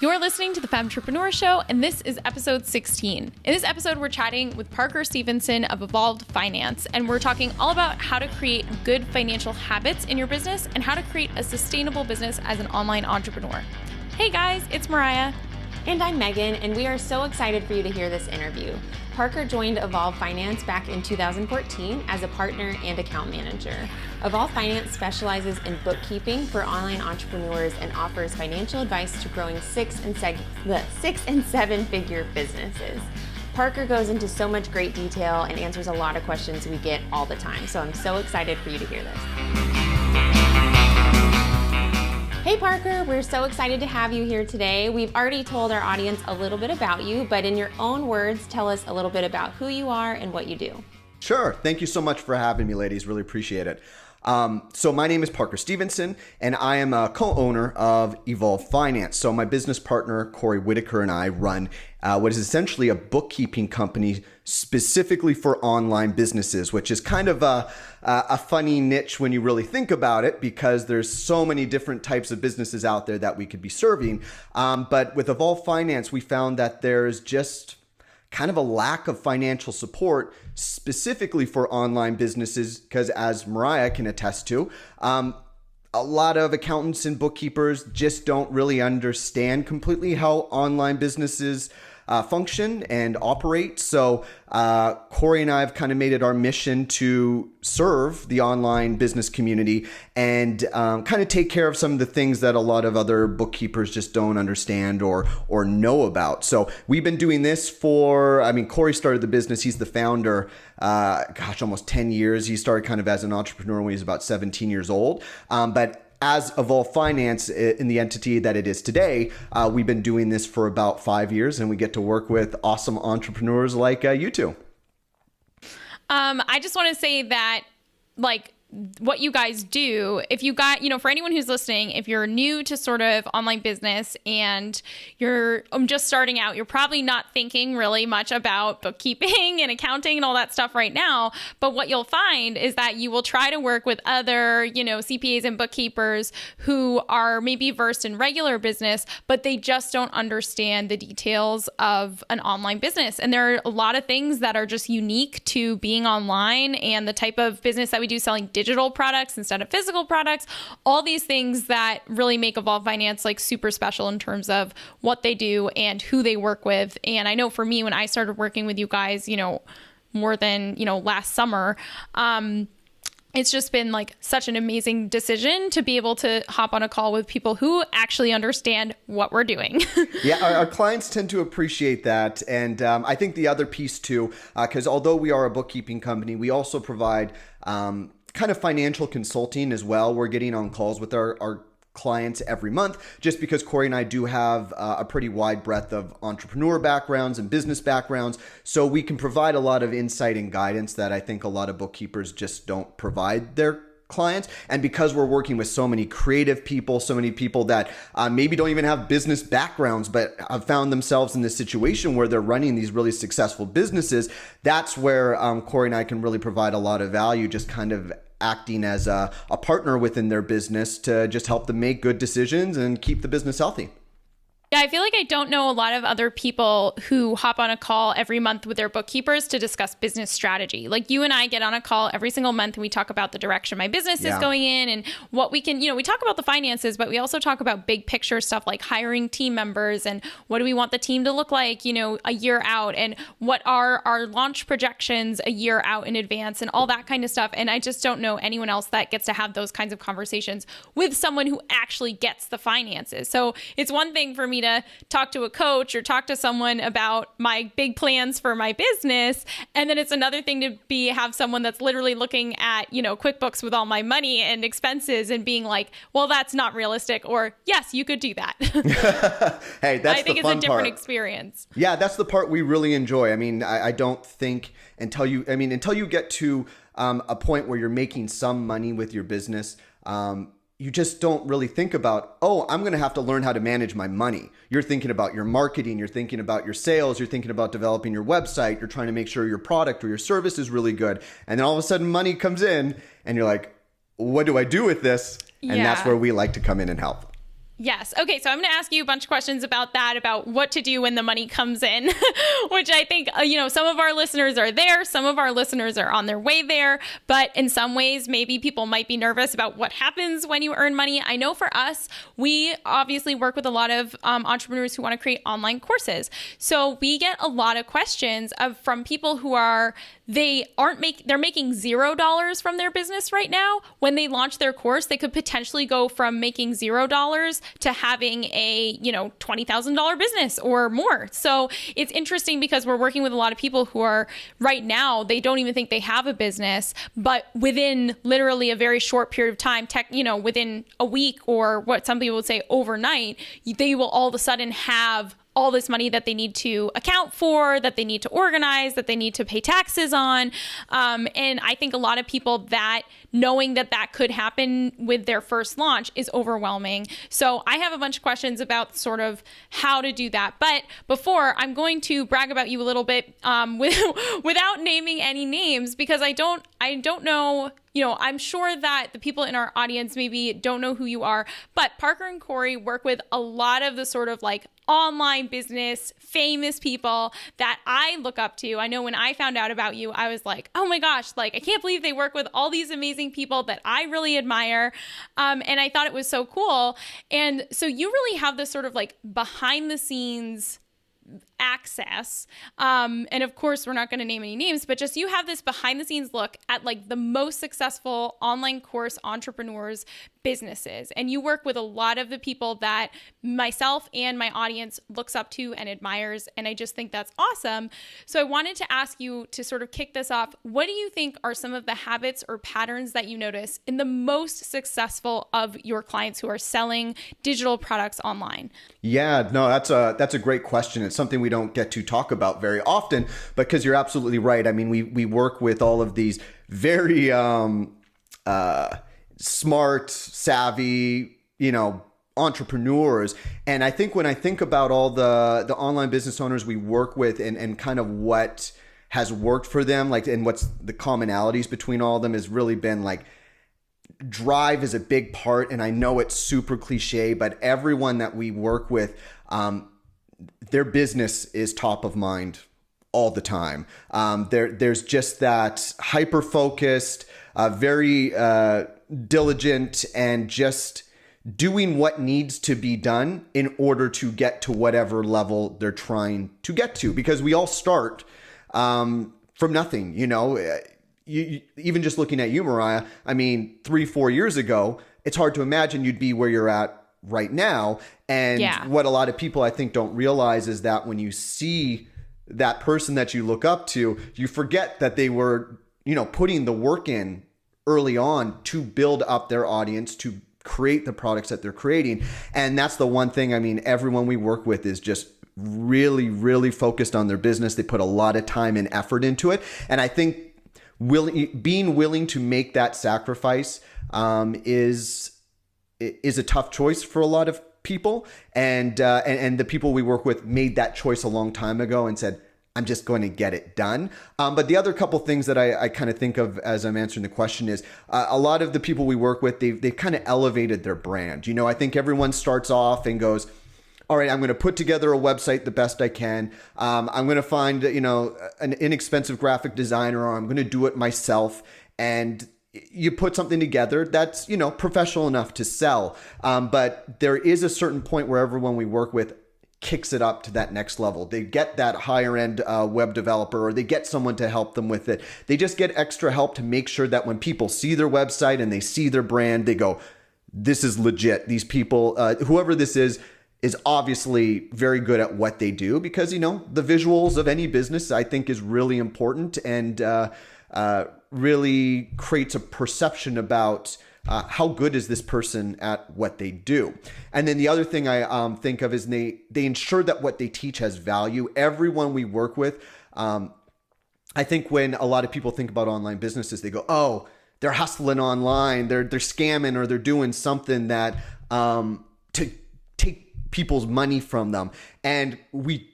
You're listening to the Femtrepreneur Show, and this is episode 16. In this episode, we're chatting with Parker Stevenson of Evolved Finance, and we're talking all about how to create good financial habits in your business and how to create a sustainable business as an online entrepreneur. Hey guys, it's Mariah. And I'm Megan, and we are so excited for you to hear this interview. Parker joined Evolve Finance back in 2014 as a partner and account manager. Evolve Finance specializes in bookkeeping for online entrepreneurs and offers financial advice to growing six and seven figure businesses. Parker goes into so much great detail and answers a lot of questions we get all the time. So I'm so excited for you to hear this. Hey Parker, we're so excited to have you here today. We've already told our audience a little bit about you, but in your own words, tell us a little bit about who you are and what you do. Sure. Thank you so much for having me, ladies. Really appreciate it. So my name is Parker Stevenson, and I am a co-owner of Evolve Finance. So my business partner, Corey Whitaker, and I run what is essentially a bookkeeping company specifically for online businesses, which is kind of a funny niche when you really think about it, because there's so many different types of businesses out there that we could be serving. But with Evolve Finance, we found that there's just kind of a lack of financial support specifically for online businesses, because as Mariah can attest to, a lot of accountants and bookkeepers just don't really understand completely how online businesses function and operate. So Corey and I have kind of made it our mission to serve the online business community and kind of take care of some of the things that a lot of other bookkeepers just don't understand or know about. So we've been doing this Corey started the business. He's the founder, almost 10 years. He started kind of as an entrepreneur when he was about 17 years old. But as Evolve Finance, in the entity that it is today, we've been doing this for about 5 years, and we get to work with awesome entrepreneurs like you two. I just want to say that, what you guys do, if you got, for anyone who's listening, if you're new to sort of online business and you're just starting out, you're probably not thinking really much about bookkeeping and accounting and all that stuff right now. But what you'll find is that you will try to work with other, CPAs and bookkeepers who are maybe versed in regular business, but they just don't understand the details of an online business. And there are a lot of things that are just unique to being online and the type of business that we do, selling digital products instead of physical products, all these things that really make Evolve Finance super special in terms of what they do and who they work with. And I know for me, when I started working with you guys, more than, last summer, it's just been such an amazing decision to be able to hop on a call with people who actually understand what we're doing. Yeah, our clients tend to appreciate that. And I think the other piece too, because although we are a bookkeeping company, we also provide kind of financial consulting as well. We're getting on calls with our clients every month, just because Corey and I do have a pretty wide breadth of entrepreneur backgrounds and business backgrounds. So we can provide a lot of insight and guidance that I think a lot of bookkeepers just don't provide their clients. And because we're working with so many creative people, so many people that maybe don't even have business backgrounds, but have found themselves in this situation where they're running these really successful businesses, that's where Corey and I can really provide a lot of value, just kind of acting as a partner within their business to just help them make good decisions and keep the business healthy. Yeah, I feel like I don't know a lot of other people who hop on a call every month with their bookkeepers to discuss business strategy. Like you and I get on a call every single month and we talk about the direction my business is going in and what we can, we talk about the finances, but we also talk about big picture stuff like hiring team members and what do we want the team to look like, a year out, and what are our launch projections a year out in advance and all that kind of stuff. And I just don't know anyone else that gets to have those kinds of conversations with someone who actually gets the finances. So it's one thing for me to talk to a coach or talk to someone about my big plans for my business. And then it's another thing to have someone that's literally looking at, QuickBooks with all my money and expenses and being like, well, that's not realistic. Or yes, you could do that. Hey, that's I think the fun it's a different part. Experience. Yeah, that's the part we really enjoy. I mean, I don't think until you get to a point where you're making some money with your business, you just don't really think about, I'm going to have to learn how to manage my money. You're thinking about your marketing, you're thinking about your sales, you're thinking about developing your website, you're trying to make sure your product or your service is really good. And then all of a sudden money comes in and you're like, what do I do with this? And that's where we like to come in and help. Yes. Okay. So I'm going to ask you a bunch of questions about that, about what to do when the money comes in, which I think, some of our listeners are there. Some of our listeners are on their way there. But in some ways, maybe people might be nervous about what happens when you earn money. I know for us, we obviously work with a lot of entrepreneurs who want to create online courses. So we get a lot of questions from people who they're making $0 from their business right now. When they launch their course, they could potentially go from making $0 to having a, $20,000 business or more. So it's interesting because we're working with a lot of people who are right now, they don't even think they have a business, but within literally a very short period of time, within a week or what some people would say overnight, they will all of a sudden have all this money that they need to account for, that they need to organize, that they need to pay taxes on. And I think a lot of people that knowing that could happen with their first launch is overwhelming. So I have a bunch of questions about sort of how to do that. But before, I'm going to brag about you a little bit without naming any names, because I don't know. I'm sure that the people in our audience maybe don't know who you are, but Parker and Corey work with a lot of the sort of like online business, famous people that I look up to. I know when I found out about you, I was like, oh my gosh, like I can't believe they work with all these amazing people that I really admire. And I thought it was so cool. And so you really have this sort of like behind the scenes access. And of course, we're not going to name any names, but just you have this behind the scenes look at like the most successful online course entrepreneurs' businesses. And you work with a lot of the people that myself and my audience looks up to and admires. And I just think that's awesome. So I wanted to ask you to sort of kick this off. What do you think are some of the habits or patterns that you notice in the most successful of your clients who are selling digital products online? Yeah, no, that's a great question. It's something we don't get to talk about very often, because you're absolutely right. I mean, we work with all of these very smart, savvy, entrepreneurs. And I think when I think about all the online business owners we work with and kind of what has worked for them, like, and what's the commonalities between all of them has really been like, drive is a big part. And I know it's super cliche, but everyone that we work with, their business is top of mind all the time. There's just that hyper-focused, very diligent, and just doing what needs to be done in order to get to whatever level they're trying to get to. Because we all start from nothing, even just looking at you, Mariah, I mean, 3-4 years ago, it's hard to imagine you'd be where you're at right now. And what a lot of people I think don't realize is that when you see that person that you look up to, you forget that they were, putting the work in early on to build up their audience, to create the products that they're creating. And that's the one thing, I mean, everyone we work with is just really, really focused on their business. They put a lot of time and effort into it. And I think being willing to make that sacrifice is a tough choice for a lot of people. And the people we work with made that choice a long time ago and said, I'm just going to get it done. But the other couple things that I kind of think of as I'm answering the question is a lot of the people we work with, they've kind of elevated their brand. I think everyone starts off and goes, all right, I'm going to put together a website the best I can. I'm going to find, an inexpensive graphic designer, or I'm going to do it myself. And you put something together that's, professional enough to sell. But there is a certain point where everyone we work with kicks it up to that next level. They get that higher end web developer, or they get someone to help them with it. They just get extra help to make sure that when people see their website and they see their brand, they go, this is legit. These people, whoever this is obviously very good at what they do, because, the visuals of any business, I think, is really important and really creates a perception about how good is this person at what they do. And then the other thing I think of is they ensure that what they teach has value. Everyone we work with, I think when a lot of people think about online businesses, they go, oh, they're hustling online, they're scamming, or they're doing something that to take people's money from them. And we,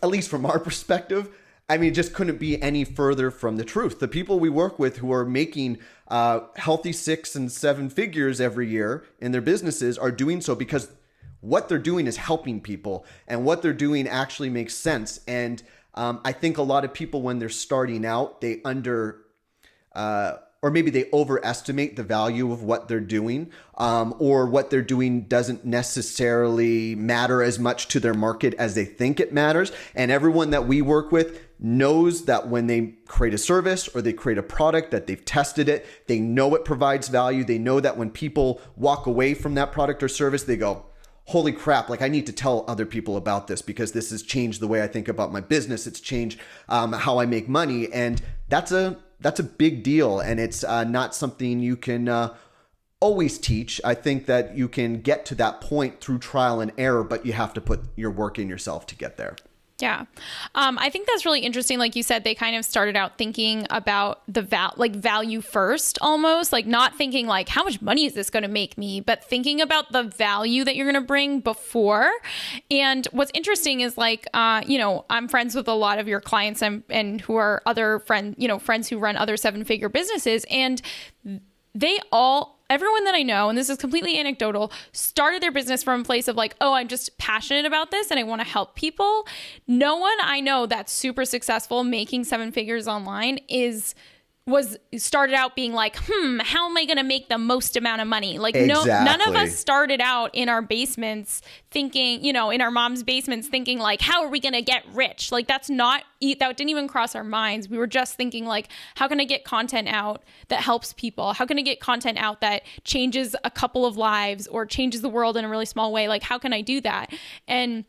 at least from our perspective, I mean, it just couldn't be any further from the truth. The people we work with who are making healthy 6 and 7 figures every year in their businesses are doing so because what they're doing is helping people, and what they're doing actually makes sense. And I think a lot of people, when they're starting out, they or maybe they overestimate the value of what they're doing, or what they're doing doesn't necessarily matter as much to their market as they think it matters. And everyone that we work with knows that when they create a service or they create a product, that they've tested it, they know it provides value. They know that when people walk away from that product or service, they go, holy crap, like I need to tell other people about this because this has changed the way I think about my business. It's changed how I make money. And that's a big deal. And it's not something you can always teach. I think that you can get to that point through trial and error, but you have to put your work in yourself to get there. Yeah. I think that's really interesting. Like you said, they kind of started out thinking about the value first, almost like not thinking like, how much money is this going to make me, but thinking about the value that you're going to bring before. And what's interesting is like, I'm friends with a lot of your clients and who are other friends who run other 7-figure businesses, and everyone that I know, and this is completely anecdotal, started their business from a place of like, oh, I'm just passionate about this and I want to help people. No one I know that's super successful making 7 figures online was started out being like, how am I going to make the most amount of money? Like, exactly. None of us started out in our basements thinking, in our mom's basements thinking like, how are we going to get rich? Like, that didn't even cross our minds. We were just thinking like, how can I get content out that helps people? How can I get content out that changes a couple of lives or changes the world in a really small way? Like, how can I do that? And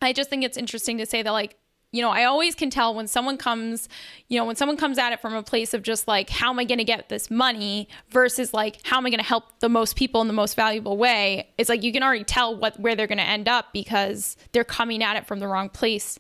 I just think it's interesting to say that like, I always can tell when someone comes at it from a place of just like, how am I going to get this money versus like, how am I going to help the most people in the most valuable way? It's like, you can already tell where they're going to end up because they're coming at it from the wrong place.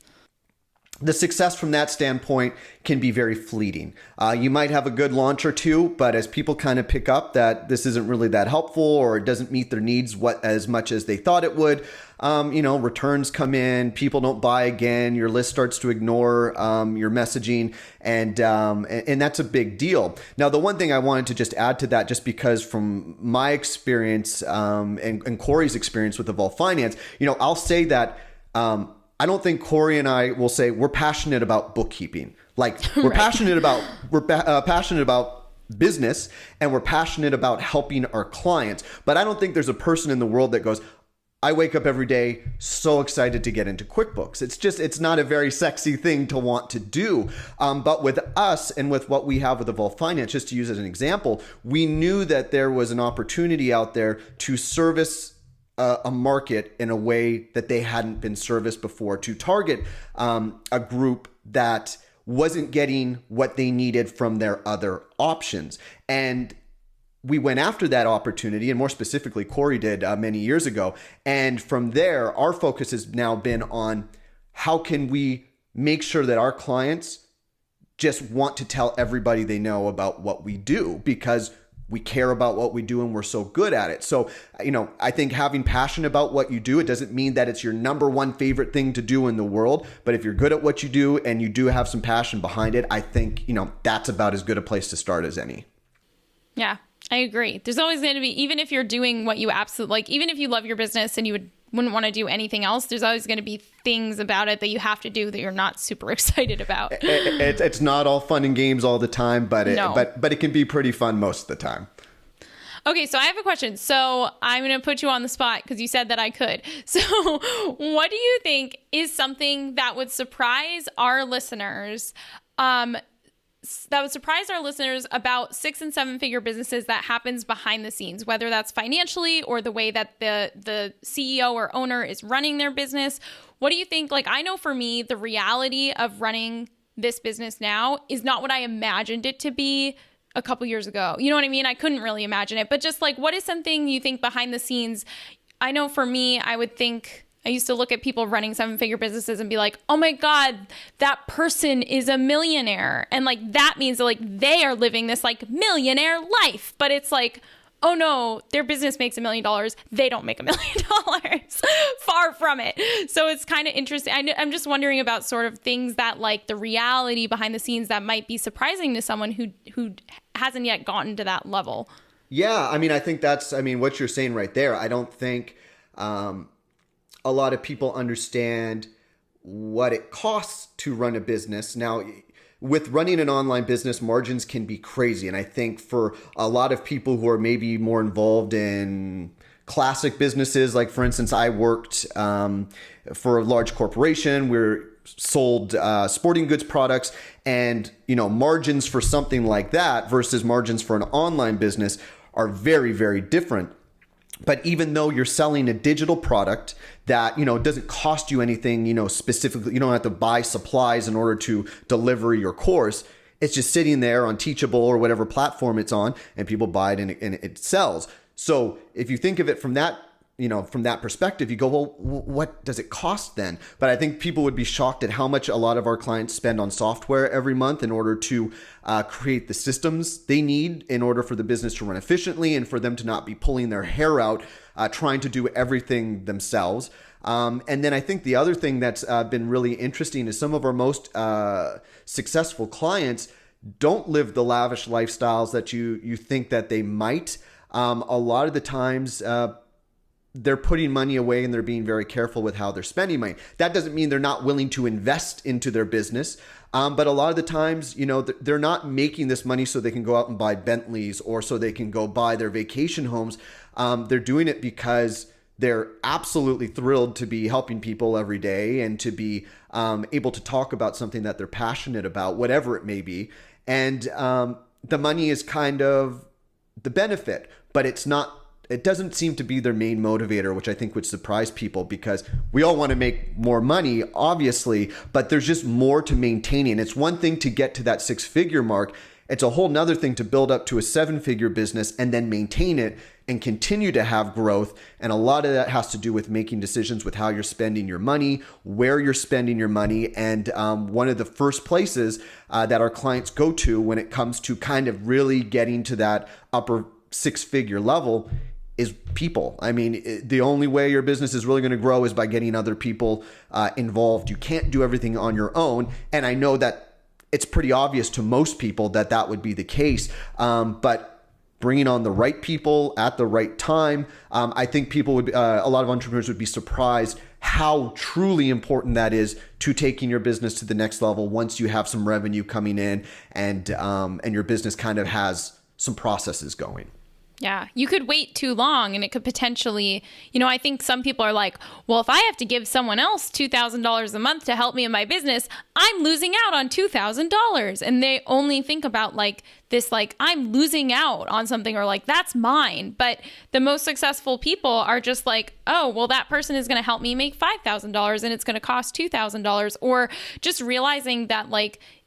The success from that standpoint can be very fleeting. You might have a good launch or two, but as people kind of pick up that this isn't really that helpful or it doesn't meet their needs as much as they thought it would, returns come in, people don't buy again, your list starts to ignore your messaging, and that's a big deal. Now, the one thing I wanted to just add to that, just because from my experience and Corey's experience with Evolve Finance, I'll say that I don't think Corey and I will say we're passionate about bookkeeping. Like we're Right. passionate about business, and we're passionate about helping our clients. But I don't think there's a person in the world that goes, I wake up every day so excited to get into QuickBooks. It's not a very sexy thing to want to do. But with us and with what we have with Evolve Finance, just to use as an example, we knew that there was an opportunity out there to service a market in a way that they hadn't been serviced before, to target a group that wasn't getting what they needed from their other options. And we went after that opportunity, and more specifically, Corey did many years ago. And from there, our focus has now been on how can we make sure that our clients just want to tell everybody they know about what we do, because we care about what we do and we're so good at it. So, I think having passion about what you do, it doesn't mean that it's your number one favorite thing to do in the world. But if you're good at what you do and you do have some passion behind it, I think, that's about as good a place to start as any. Yeah, I agree. There's always going to be, even if you're doing what you absolutely like, even if you love your business and you wouldn't want to do anything else, there's always going to be things about it that you have to do that you're not super excited about. It's not all fun and games all the time, but it can be pretty fun most of the time. Okay, so I have a question. So I'm going to put you on the spot because you said that I could. So what do you think is something that would surprise our listeners about 6 and 7 figure businesses that happens behind the scenes, whether that's financially or the way that the CEO or owner is running their business? What do you think? Like, I know for me, the reality of running this business now is not what I imagined it to be a couple years ago. You know what I mean? I couldn't really imagine it, but just like, what is something you think behind the scenes? I know for me, I used to look at people running 7-figure businesses and be like, oh my God, that person is a millionaire. And like, that means that like they are living this like millionaire life. But it's like, oh no, their business makes $1 million. They don't make $1 million. Far from it. So it's kind of interesting. I'm just wondering about sort of things that like the reality behind the scenes that might be surprising to someone who hasn't yet gotten to that level. Yeah. I think what you're saying right there. I don't think, a lot of people understand what it costs to run a business. Now, with running an online business, margins can be crazy. And I think for a lot of people who are maybe more involved in classic businesses, like for instance, I worked for a large corporation. We're sold sporting goods products, and margins for something like that versus margins for an online business are very, very different. But even though you're selling a digital product that, doesn't cost you anything, specifically, you don't have to buy supplies in order to deliver your course. It's just sitting there on Teachable or whatever platform it's on, and people buy it and it sells. So if you think of it from that, from that perspective, you go, well, what does it cost then? But I think people would be shocked at how much a lot of our clients spend on software every month in order to create the systems they need in order for the business to run efficiently and for them to not be pulling their hair out trying to do everything themselves. And then I think the other thing that's been really interesting is some of our most successful clients don't live the lavish lifestyles that you think that they might. A lot of the times, they're putting money away and they're being very careful with how they're spending money. That doesn't mean they're not willing to invest into their business. But a lot of the times, they're not making this money so they can go out and buy Bentleys or so they can go buy their vacation homes. They're doing it because they're absolutely thrilled to be helping people every day and to be able to talk about something that they're passionate about, whatever it may be. And the money is kind of the benefit, but it doesn't seem to be their main motivator, which I think would surprise people because we all want to make more money, obviously, but there's just more to maintaining. It's one thing to get to that 6-figure mark. It's a whole nother thing to build up to a 7-figure business and then maintain it and continue to have growth. And a lot of that has to do with making decisions with how you're spending your money, where you're spending your money. And one of the first places that our clients go to when it comes to kind of really getting to that upper 6-figure level is people. I mean, the only way your business is really going to grow is by getting other people involved. You can't do everything on your own. And I know that it's pretty obvious to most people that that would be the case. But bringing on the right people at the right time, I think people would, a lot of entrepreneurs would be surprised how truly important that is to taking your business to the next level once you have some revenue coming in and your business kind of has some processes going. Yeah, you could wait too long and it could potentially, I think some people are like, well, if I have to give someone else $2,000 a month to help me in my business, I'm losing out on $2,000. And they only think about this, I'm losing out on something or that's mine. But the most successful people are just like, oh, well, that person is going to help me make $5,000 and it's going to cost $2,000. Or just realizing that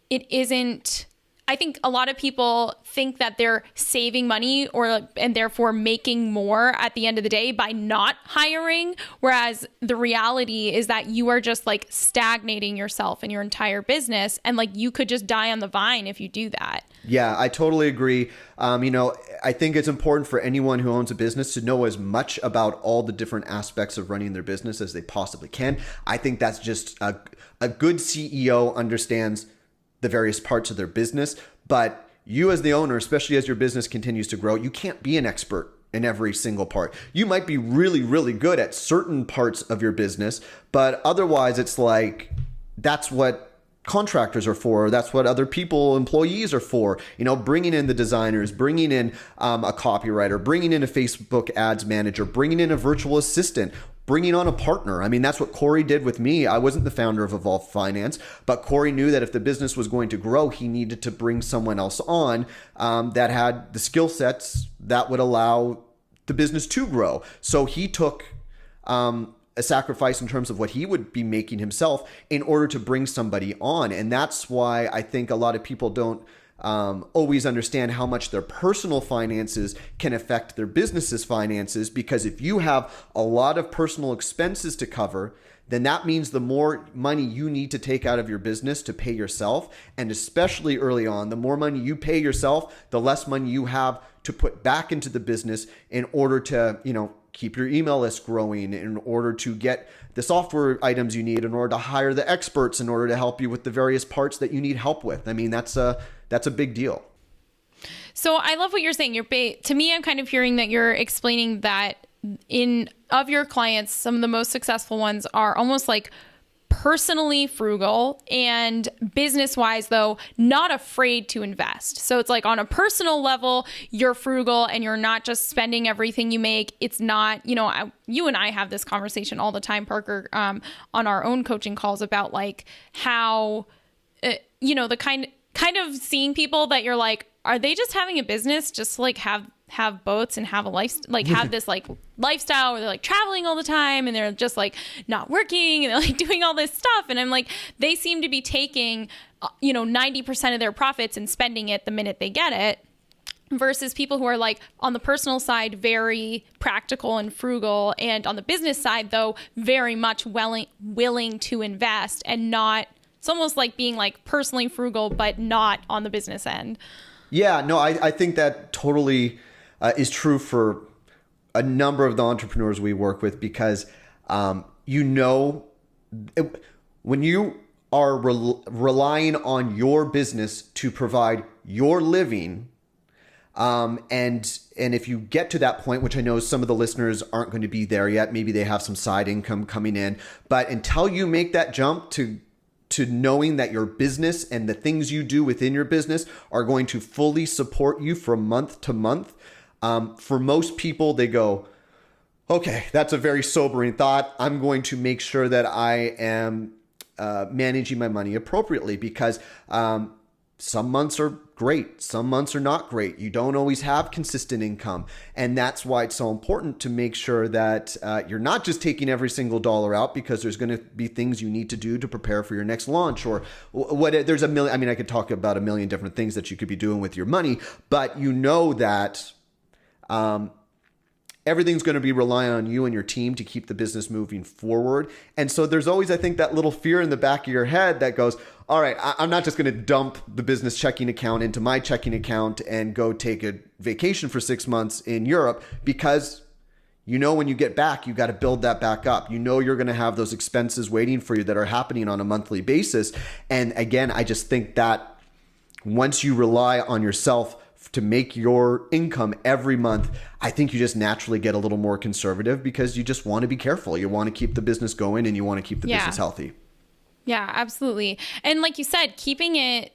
it isn't. I think a lot of people think that they're saving money and therefore making more at the end of the day by not hiring. Whereas the reality is that you are just stagnating yourself in your entire business. And you could just die on the vine if you do that. Yeah, I totally agree. I think it's important for anyone who owns a business to know as much about all the different aspects of running their business as they possibly can. I think that's just a good CEO understands the various parts of their business, but you as the owner, especially as your business continues to grow, you can't be an expert in every single part. You might be really, really good at certain parts of your business, but otherwise it's that's what contractors are for. That's what other people, employees are for, bringing in the designers, bringing in a copywriter, bringing in a Facebook ads manager, bringing in a virtual assistant, bringing on a partner. I mean, that's what Corey did with me. I wasn't the founder of Evolve Finance, but Corey knew that if the business was going to grow, he needed to bring someone else on that had the skill sets that would allow the business to grow. So he took a sacrifice in terms of what he would be making himself in order to bring somebody on. And that's why I think a lot of people don't always understand how much their personal finances can affect their business's finances, because if you have a lot of personal expenses to cover, then that means the more money you need to take out of your business to pay yourself. And especially early on, the more money you pay yourself, the less money you have to put back into the business in order to, keep your email list growing, in order to get the software items you need, in order to hire the experts, in order to help you with the various parts that you need help with. I mean, that's a big deal. So I love what you're saying. To me, I'm kind of hearing that you're explaining that of your clients, some of the most successful ones are almost like personally frugal and business wise, though, not afraid to invest. So it's like on a personal level, you're frugal and you're not just spending everything you make. It's not, you and I have this conversation all the time, Parker, on our own coaching calls about like how, the kind of seeing people that you're like, are they just having a business just to like have boats and have a life, like have this like lifestyle where they're like traveling all the time and they're just like not working and they're like doing all this stuff. And I'm like, they seem to be taking, 90% of their profits and spending it the minute they get it, versus people who are like on the personal side, very practical and frugal. And on the business side, though, very much willing to invest and not, it's almost like being like personally frugal, but not on the business end. Yeah, no, I think that totally is true for a number of the entrepreneurs we work with, because when you are relying on your business to provide your living, and if you get to that point, which I know some of the listeners aren't going to be there yet, maybe they have some side income coming in, but until you make that jump to knowing that your business and the things you do within your business are going to fully support you from month to month. For most people, they go, okay, that's a very sobering thought. I'm going to make sure that I am managing my money appropriately, because some months are great. Some months are not great. You don't always have consistent income. And that's why it's so important to make sure that you're not just taking every single dollar out, because there's going to be things you need to do to prepare for your next launch, or there's a million. I mean, I could talk about a million different things that you could be doing with your money, but that everything's going to be relying on you and your team to keep the business moving forward. And so there's always, I think, that little fear in the back of your head that goes, all right, I'm not just going to dump the business checking account into my checking account and go take a vacation for 6 months in Europe, because when you get back, you got to build that back up. You're going to have those expenses waiting for you that are happening on a monthly basis. And again, I just think that once you rely on yourself to make your income every month, I think you just naturally get a little more conservative, because you just want to be careful. You want to keep the business going and you want to keep the business healthy. Yeah, absolutely. And like you said, keeping it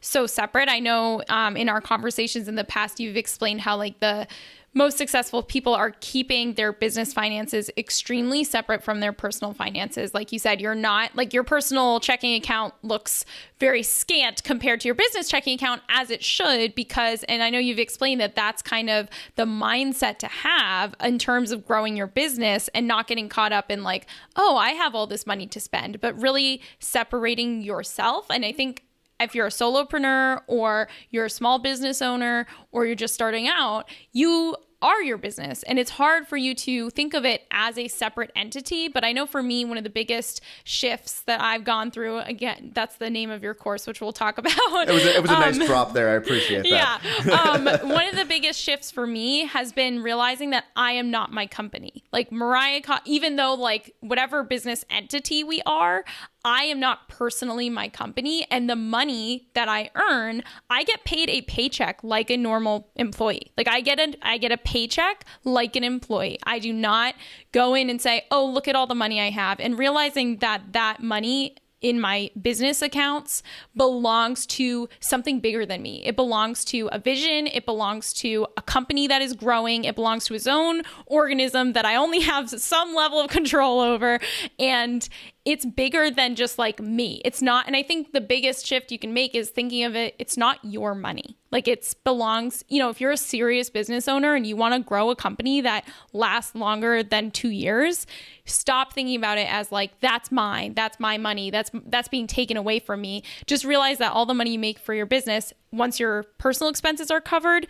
so separate. I know in our conversations in the past, you've explained how like the most successful people are keeping their business finances extremely separate from their personal finances. Like you said, you're not like your personal checking account looks very scant compared to your business checking account, as it should, because, and I know you've explained that that's kind of the mindset to have in terms of growing your business and not getting caught up in like, oh, I have all this money to spend, but really separating yourself. And I think if you're a solopreneur or you're a small business owner or you're just starting out, you are your business. And it's hard for you to think of it as a separate entity. But I know for me, one of the biggest shifts that I've gone through, again, that's the name of your course, which we'll talk about. It was a nice drop there. I appreciate that. Yeah. One of the biggest shifts for me has been realizing that I am not my company. Like Mariah, even though like whatever business entity we are, I am not personally my company, and the money that I earn, I get paid a paycheck like a normal employee. Like I get a paycheck like an employee. I do not go in and say, oh, look at all the money I have, and realizing that money in my business accounts belongs to something bigger than me. It belongs to a vision. It belongs to a company that is growing. It belongs to its own organism that I only have some level of control over. And it's bigger than just like me. It's not, and I think the biggest shift you can make is thinking of it, it's not your money. Like it belongs, if you're a serious business owner and you want to grow a company that lasts longer than 2 years, stop thinking about it as like, that's mine, that's my money, that's being taken away from me. Just realize that all the money you make for your business, once your personal expenses are covered,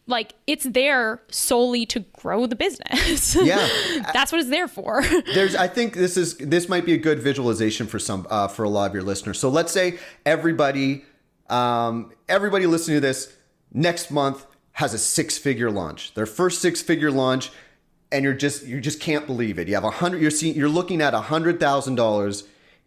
like it's there solely to grow the business. Yeah. That's what it's there for. I think this might be a good visualization for a lot of your listeners. So let's say everybody listening to this next month has a 6-figure launch, their first 6-figure launch. And you just can't believe it. You have you're looking at $100,000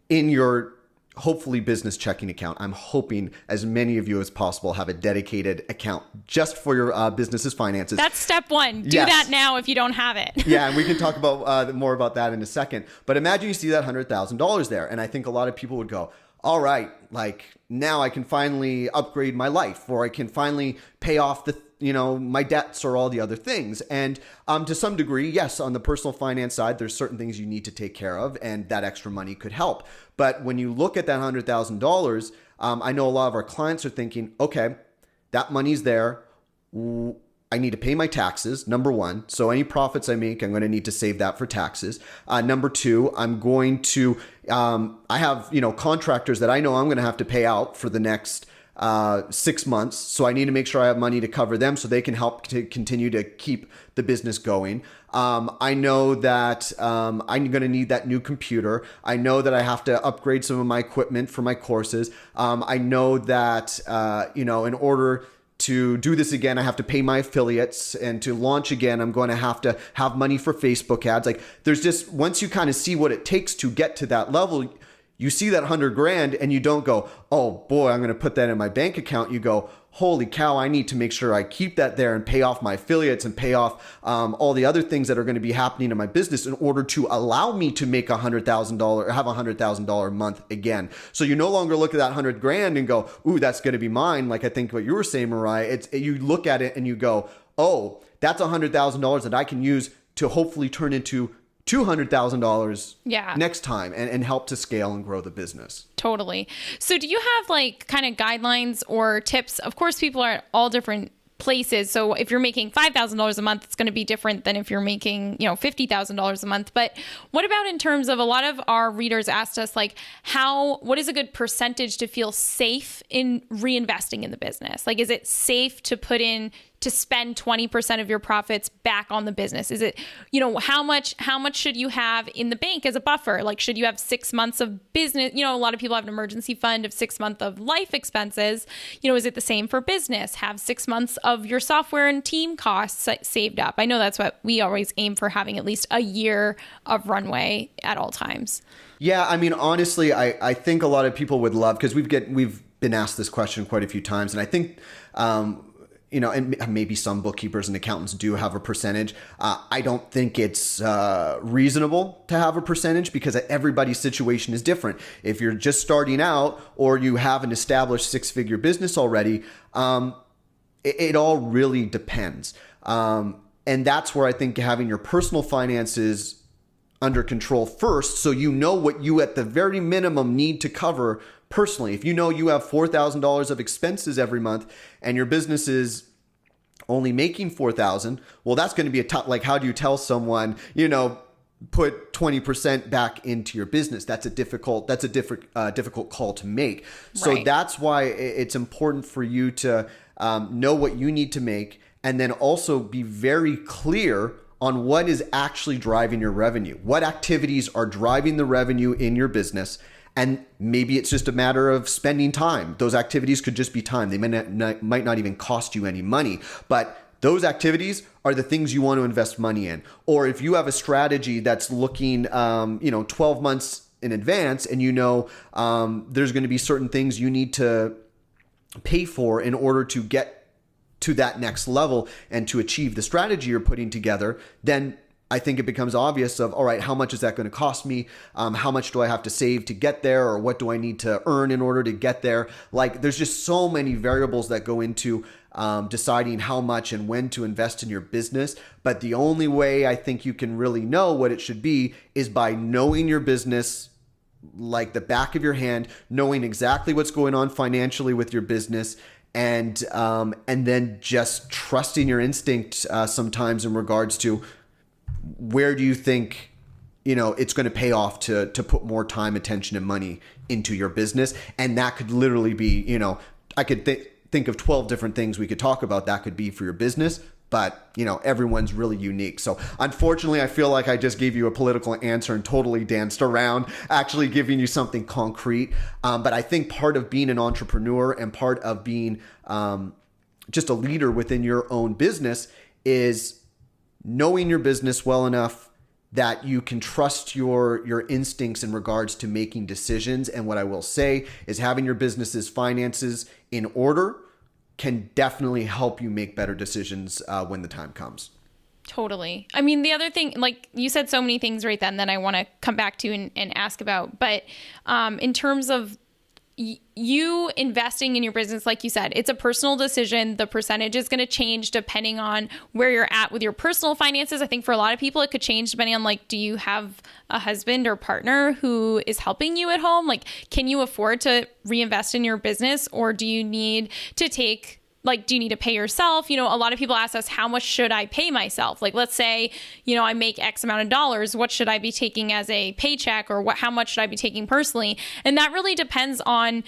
in your hopefully business checking account. I'm hoping as many of you as possible have a dedicated account just for your business's finances. That's step one. Do Yes. that now if you don't have it. Yeah, and we can talk about more about that in a second. But imagine you see that $100,000 there. And I think a lot of people would go, all right, like now I can finally upgrade my life, or I can finally pay off my debts or all the other things. And to some degree, yes, on the personal finance side, there's certain things you need to take care of, and that extra money could help. But when you look at that $100,000, I know a lot of our clients are thinking, okay, that money's there. I need to pay my taxes, number one. So any profits I make, I'm going to need to save that for taxes. Number two, I'm going to, I have, contractors that I know I'm going to have to pay out for the next 6 months. So I need to make sure I have money to cover them so they can help to continue to keep the business going. I know that I'm going to need that new computer. I know that I have to upgrade some of my equipment for my courses. I know that, in order to do this again, I have to pay my affiliates, and to launch again, I'm going to have money for Facebook ads. Like there's just, once you kind of see what it takes to get to that level, you see that 100 grand and you don't go, oh boy, I'm going to put that in my bank account. You go, holy cow, I need to make sure I keep that there and pay off my affiliates and pay off all the other things that are going to be happening in my business in order to allow me to make $100,000 or have $100,000 a month again. So you no longer look at that 100 grand and go, ooh, that's going to be mine. Like I think what you were saying, Mariah, you look at it and you go, oh, that's $100,000 that I can use to hopefully turn into $200,000 next time and help to scale and grow the business. Totally. So do you have like kind of guidelines or tips? Of course, people are at all different places. So if you're making $5,000 a month, it's going to be different than if you're making, $50,000 a month. But what about in terms of, a lot of our readers asked us, like, what is a good percentage to feel safe in reinvesting in the business? Like, is it safe to spend 20% of your profits back on the business? Is it, how much should you have in the bank as a buffer? Like, should you have 6 months of business? A lot of people have an emergency fund of 6 months of life expenses. Is it the same for business? Have 6 months of your software and team costs saved up. I know that's what we always aim for, having at least a year of runway at all times. Yeah. I mean, honestly, I think a lot of people would love, because we've been asked this question quite a few times. And I think, and maybe some bookkeepers and accountants do have a percentage. I don't think it's reasonable to have a percentage, because everybody's situation is different. If you're just starting out or you have an established 6-figure business already, it all really depends. And that's where I think having your personal finances under control first, so you know what you at the very minimum need to cover personally. If you know you have $4,000 of expenses every month and your business is only making $4,000, well, that's going to be a tough, like, how do you tell someone, put 20% back into your business? That's a difficult call to make. So Right. That's why it's important for you to know what you need to make, and then also be very clear on what is actually driving your revenue. What activities are driving the revenue in your business? And maybe it's just a matter of spending time. Those activities could just be time. They might not even cost you any money, but those activities are the things you want to invest money in. Or if you have a strategy that's looking, 12 months in advance, and there's going to be certain things you need to pay for in order to get to that next level and to achieve the strategy you're putting together, then I think it becomes obvious of, all right, how much is that going to cost me? How much do I have to save to get there? Or what do I need to earn in order to get there? Like, there's just so many variables that go into deciding how much and when to invest in your business. But the only way I think you can really know what it should be is by knowing your business like the back of your hand, knowing exactly what's going on financially with your business, and then just trusting your instinct sometimes in regards to where do you think it's going to pay off to put more time, attention, and money into your business. And that could literally be, I could think of 12 different things we could talk about that could be for your business, but everyone's really unique. So unfortunately, I feel like I just gave you a political answer and totally danced around actually giving you something concrete. But I think part of being an entrepreneur and part of being just a leader within your own business is knowing your business well enough that you can trust your instincts in regards to making decisions. And what I will say is having your business's finances in order can definitely help you make better decisions when the time comes. Totally. I mean, the other thing, like you said so many things right then that I want to come back to and ask about. But in terms of you investing in your business, like you said, it's a personal decision. The percentage is going to change depending on where you're at with your personal finances. I think for a lot of people, it could change depending on like, do you have a husband or partner who is helping you at home? Like, can you afford to reinvest in your business, or do you need to take do you need to pay yourself? A lot of people ask us, how much should I pay myself? Like, let's say, I make X amount of dollars. What should I be taking as a paycheck, or how much should I be taking personally? And that really depends on,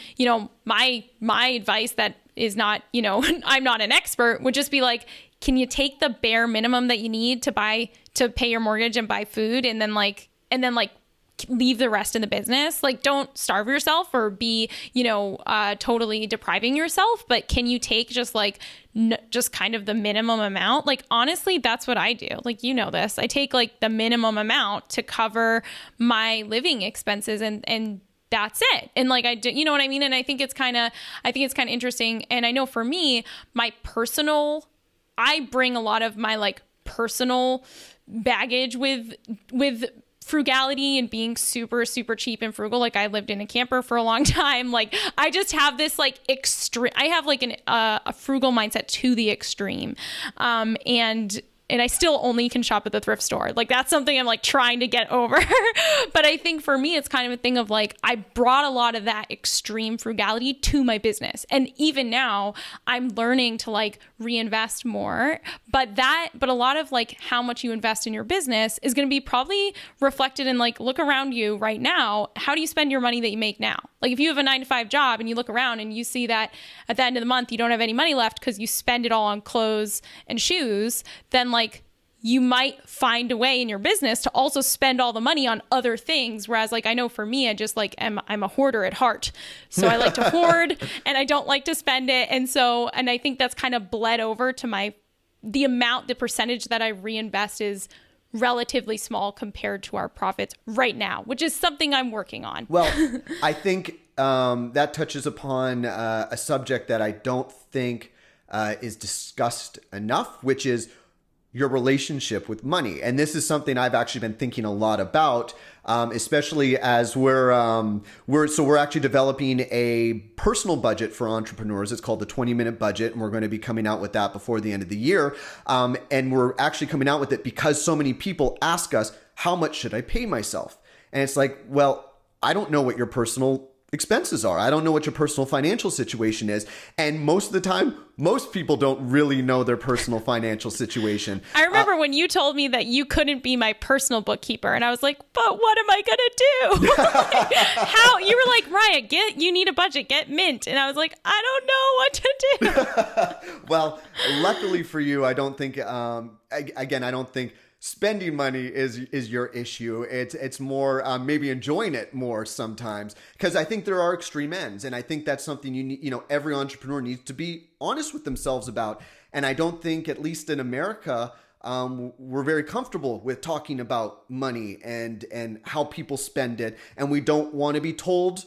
my advice that is not, I'm not an expert, would just be like, can you take the bare minimum that you need to pay your mortgage and buy food, and then leave the rest in the business? Like, don't starve yourself or be, totally depriving yourself, but can you take just just kind of the minimum amount? Like, honestly, that's what I do. Like, this, I take like the minimum amount to cover my living expenses, and that's it. And like, I do, you know what I mean? And I think it's kind of interesting. And I know for me, I bring a lot of my like personal baggage with frugality and being super, super cheap and frugal. Like, I lived in a camper for a long time. Like, I just have this like extreme, I have like a frugal mindset to the extreme. And I still only can shop at the thrift store. Like, that's something I'm like trying to get over. But I think for me, it's kind of a thing of like, I brought a lot of that extreme frugality to my business. And even now I'm learning to like reinvest more, but a lot of like how much you invest in your business is going to be probably reflected in like, look around you right now. How do you spend your money that you make now? Like, if you have a 9-to-5 job and you look around and you see that at the end of the month, you don't have any money left because you spend it all on clothes and shoes, then like, you might find a way in your business to also spend all the money on other things. Whereas like, I know for me, I just like, I'm a hoarder at heart. So I like to hoard and I don't like to spend it. And I think that's kind of bled over to the percentage that I reinvest is relatively small compared to our profits right now, which is something I'm working on. Well, I think that touches upon a subject that I don't think is discussed enough, which is your relationship with money. And this is something I've actually been thinking a lot about, especially as we're actually developing a personal budget for entrepreneurs. It's called the 20-minute budget, and we're going to be coming out with that before the end of the year. And we're actually coming out with it because so many people ask us, how much should I pay myself? And it's like, well, I don't know what your personal expenses are. I don't know what your personal financial situation is. And most of the time, most people don't really know their personal financial situation. I remember when you told me that you couldn't be my personal bookkeeper, and I was like, but what am I going to do? How? You were like, Mariah, you need a budget, get Mint. And I was like, I don't know what to do. Well, luckily for you, I don't think, I don't think spending money is your issue. It's more maybe enjoying it more sometimes, because I think there are extreme ends, and I think that's something you need. Every entrepreneur needs to be honest with themselves about. And I don't think, at least in America, we're very comfortable with talking about money and how people spend it, and we don't want to be told,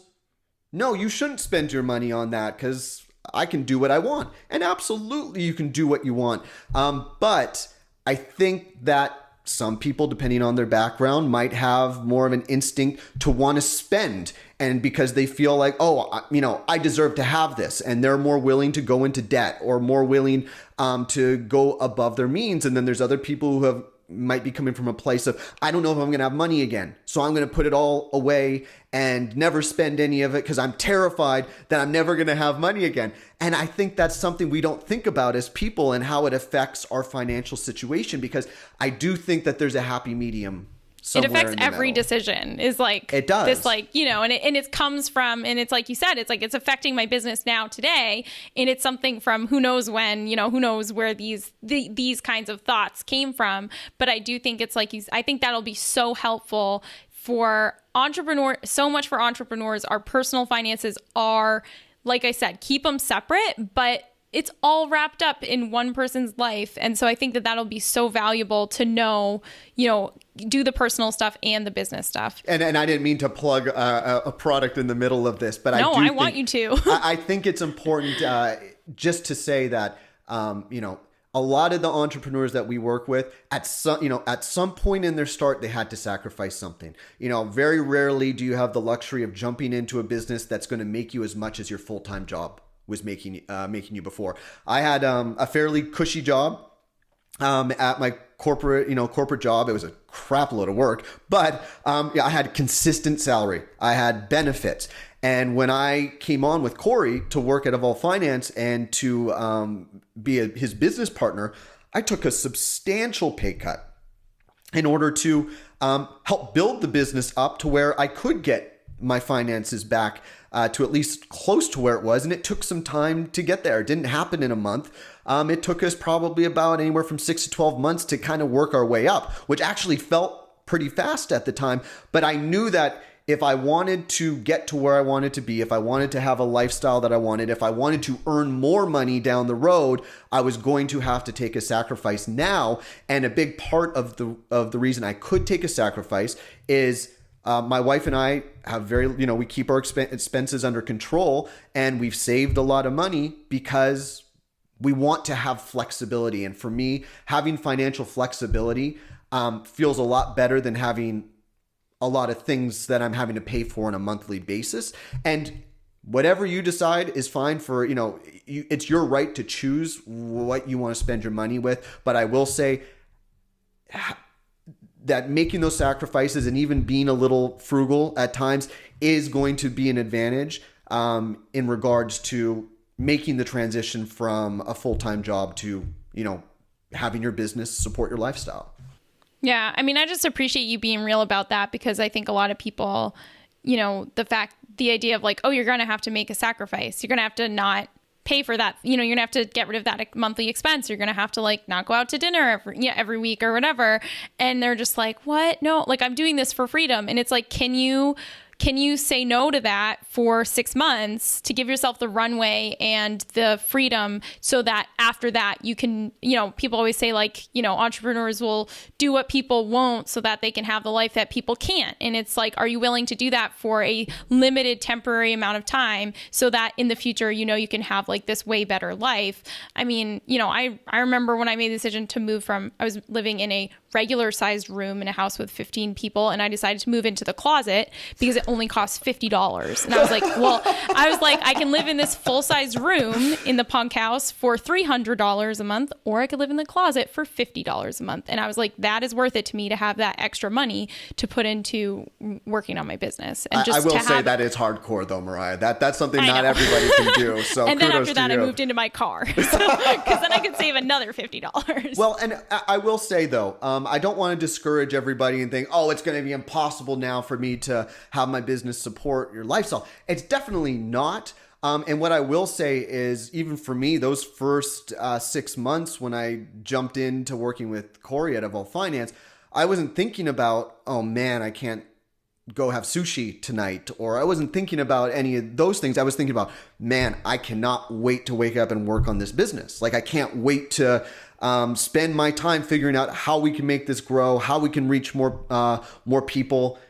no, you shouldn't spend your money on that because I can do what I want. And absolutely, you can do what you want. But I think that some people, depending on their background, might have more of an instinct to want to spend, and because they feel like, I deserve to have this, and they're more willing to go into debt or more willing to go above their means. And then there's other people who might be coming from a place of, I don't know if I'm going to have money again, so I'm going to put it all away and never spend any of it because I'm terrified that I'm never going to have money again. And I think that's something we don't think about as people and how it affects our financial situation, because I do think that there's a happy medium. It affects every decision, is like, it does. This like, and it comes from, and it's like you said, it's like, it's affecting my business now today. And it's something from who knows when, who knows where these kinds of thoughts came from. But I do think it's like, I think that'll be so helpful for so much for entrepreneurs. Our personal finances are, like I said, keep them separate, but it's all wrapped up in one person's life. And so I think that that'll be so valuable to know, do the personal stuff and the business stuff. And I didn't mean to plug a product in the middle of this, but I want you to. I think it's important just to say that, a lot of the entrepreneurs that we work with at some point in their start, they had to sacrifice something. Very rarely do you have the luxury of jumping into a business that's going to make you as much as your full-time job was making you before. I had a fairly cushy job at my corporate job. It was a crap load of work, but I had consistent salary. I had benefits. And when I came on with Corey to work at Evolve Finance and to be his business partner, I took a substantial pay cut in order to help build the business up to where I could get my finances back to at least close to where it was. And it took some time to get there. It didn't happen in a month. It took us probably about anywhere from 6 to 12 months to kind of work our way up, which actually felt pretty fast at the time. But I knew that if I wanted to get to where I wanted to be, if I wanted to have a lifestyle that I wanted, if I wanted to earn more money down the road, I was going to have to take a sacrifice now. And a big part of the reason I could take a sacrifice is my wife and I have we keep our expenses under control, and we've saved a lot of money because we want to have flexibility. And for me, having financial flexibility feels a lot better than having a lot of things that I'm having to pay for on a monthly basis. And whatever you decide is fine for, it's your right to choose what you want to spend your money with. But I will say that making those sacrifices and even being a little frugal at times is going to be an advantage in regards to making the transition from a full-time job to, having your business support your lifestyle. Yeah. I mean, I just appreciate you being real about that, because I think a lot of people, the idea of like, oh, you're going to have to make a sacrifice. You're going to have to not pay for that. You're going to have to get rid of that monthly expense. You're going to have to like not go out to dinner every week or whatever. And they're just like, what? No, like I'm doing this for freedom. And it's like, can you say no to that for 6 months to give yourself the runway and the freedom so that after that you can, people always say like, entrepreneurs will do what people won't so that they can have the life that people can't. And it's like, are you willing to do that for a limited temporary amount of time so that in the future, you can have like this way better life? I mean, I remember when I made the decision to move I was living in a regular sized room in a house with 15 people, and I decided to move into the closet because it only cost $50. And I was like, I can live in this full-size room in the punk house for $300 a month, or I could live in the closet for $50 a month. And I was like, that is worth it to me to have that extra money to put into working on my business. And just I will say that is hardcore though, Mariah. That's something not everybody can do. So and then after that, I moved into my car because then I could save another $50. Well, and I will say though, I don't want to discourage everybody and think, oh, it's going to be impossible now for me to have my business support your lifestyle. It's definitely not. And what I will say is, even for me, those first 6 months when I jumped into working with Corey at Evolve Finance, I wasn't thinking about, oh man, I can't go have sushi tonight, or I wasn't thinking about any of those things. I was thinking about, man, I cannot wait to wake up and work on this business. Like I can't wait to spend my time figuring out how we can make this grow, how we can reach more people.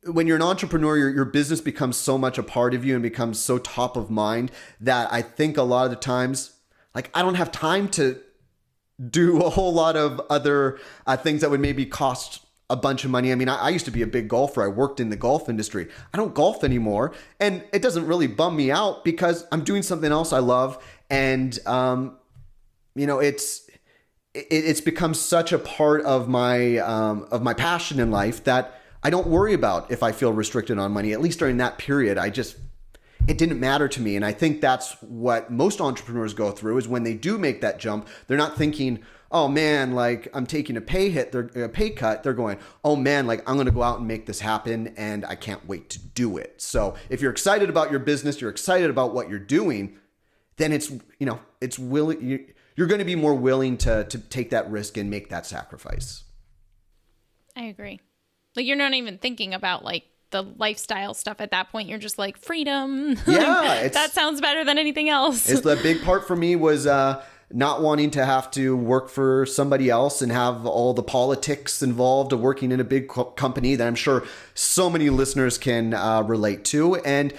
When you're an entrepreneur, your business becomes so much a part of you and becomes so top of mind that I think a lot of the times, like I don't have time to do a whole lot of other things that would maybe cost a bunch of money. I mean, I used to be a big golfer. I worked in the golf industry. I don't golf anymore. And it doesn't really bum me out because I'm doing something else I love. And, it's become such a part of my passion in life that I don't worry about if I feel restricted on money. At least during that period, it didn't matter to me. And I think that's what most entrepreneurs go through, is when they do make that jump, they're not thinking, oh man, like I'm taking a pay cut. They're going, oh man, like I'm going to go out and make this happen and I can't wait to do it. So if you're excited about your business, you're excited about what you're doing, then you're going to be more willing to take that risk and make that sacrifice. I agree. Like you're not even thinking about like the lifestyle stuff at that point. You're just like freedom. Yeah. That sounds better than anything else. It's the big part for me was, not wanting to have to work for somebody else and have all the politics involved of working in a big company that I'm sure so many listeners can relate to. And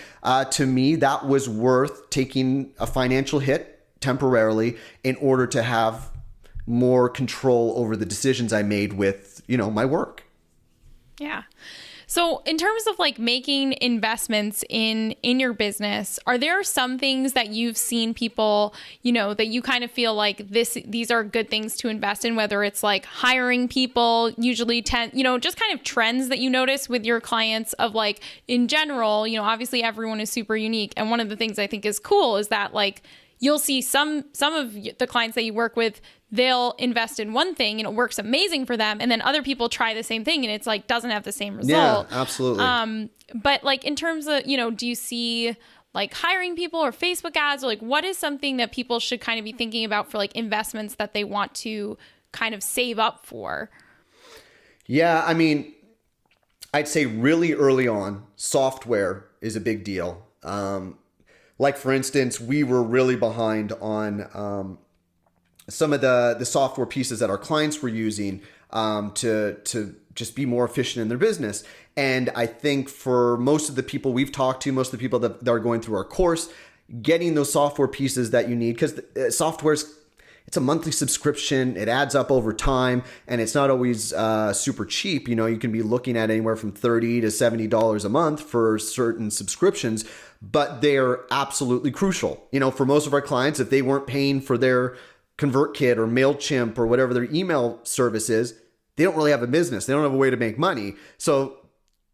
to me, that was worth taking a financial hit temporarily in order to have more control over the decisions I made with, my work. Yeah. So in terms of like making investments in your business, are there some things that you've seen people, that you kind of feel like these are good things to invest in, whether it's like hiring people, usually just kind of trends that you notice with your clients of like in general, obviously everyone is super unique. And one of the things I think is cool is that like you'll see some of the clients that you work with, they'll invest in one thing and it works amazing for them. And then other people try the same thing and it's like, doesn't have the same result. Yeah, absolutely. But like in terms of, do you see like hiring people or Facebook ads, or like what is something that people should kind of be thinking about for like investments that they want to kind of save up for? Yeah. I mean, I'd say really early on, software is a big deal. Like for instance, we were really behind on, some of the software pieces that our clients were using to just be more efficient in their business. And I think for most of the people we've talked to, most of the people that are going through our course, getting those software pieces that you need, because it's a monthly subscription, it adds up over time, and it's not always super cheap. You can be looking at anywhere from $30 to $70 a month for certain subscriptions, but they're absolutely crucial. For most of our clients, if they weren't paying for their ConvertKit or MailChimp or whatever their email service is, they don't really have a business. They don't have a way to make money. So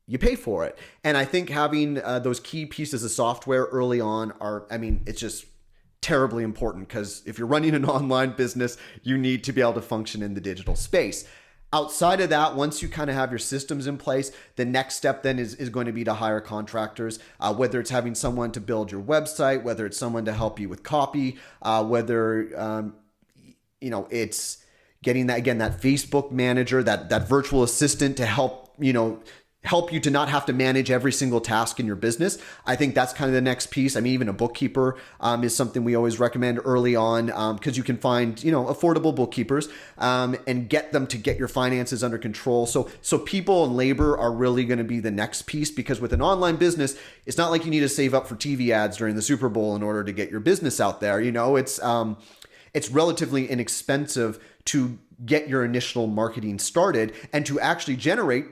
you pay for it. And I think having those key pieces of software early on it's just terribly important, because if you're running an online business, you need to be able to function in the digital space. Outside of that, once you kind of have your systems in place, the next step then is going to be to hire contractors, whether it's having someone to build your website, whether it's someone to help you with copy, whether it's getting that Facebook manager, that virtual assistant to help you to not have to manage every single task in your business. I think that's kind of the next piece. I mean, even a bookkeeper is something we always recommend early on, because you can find, affordable bookkeepers and get them to get your finances under control. So people and labor are really going to be the next piece, because with an online business, it's not like you need to save up for TV ads during the Super Bowl in order to get your business out there. It's relatively inexpensive to get your initial marketing started and to actually generate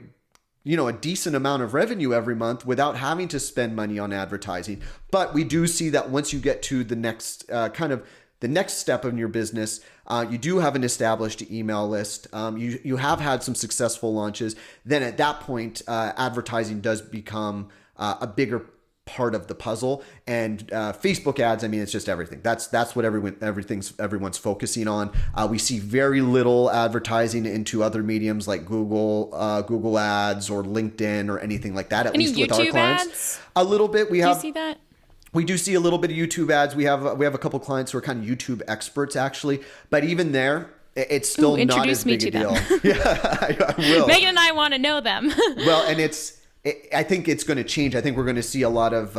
a decent amount of revenue every month without having to spend money on advertising. But we do see that once you get to the next the next step in your business, you do have an established email list. You have had some successful launches. Then at that point, advertising does become a bigger part of the puzzle. And Facebook ads, it's just everything. That's what everyone's focusing on. We see very little advertising into other mediums like Google ads or LinkedIn or anything like that. At Any least YouTube with our clients, ads? A little bit. Do you see that? We do see a little bit of YouTube ads. We have a couple clients who are kind of YouTube experts actually, but even there, it's still not as big a deal. Yeah, I will. Megan and I want to know them. Well, and I think it's going to change. I think we're going to see a lot of,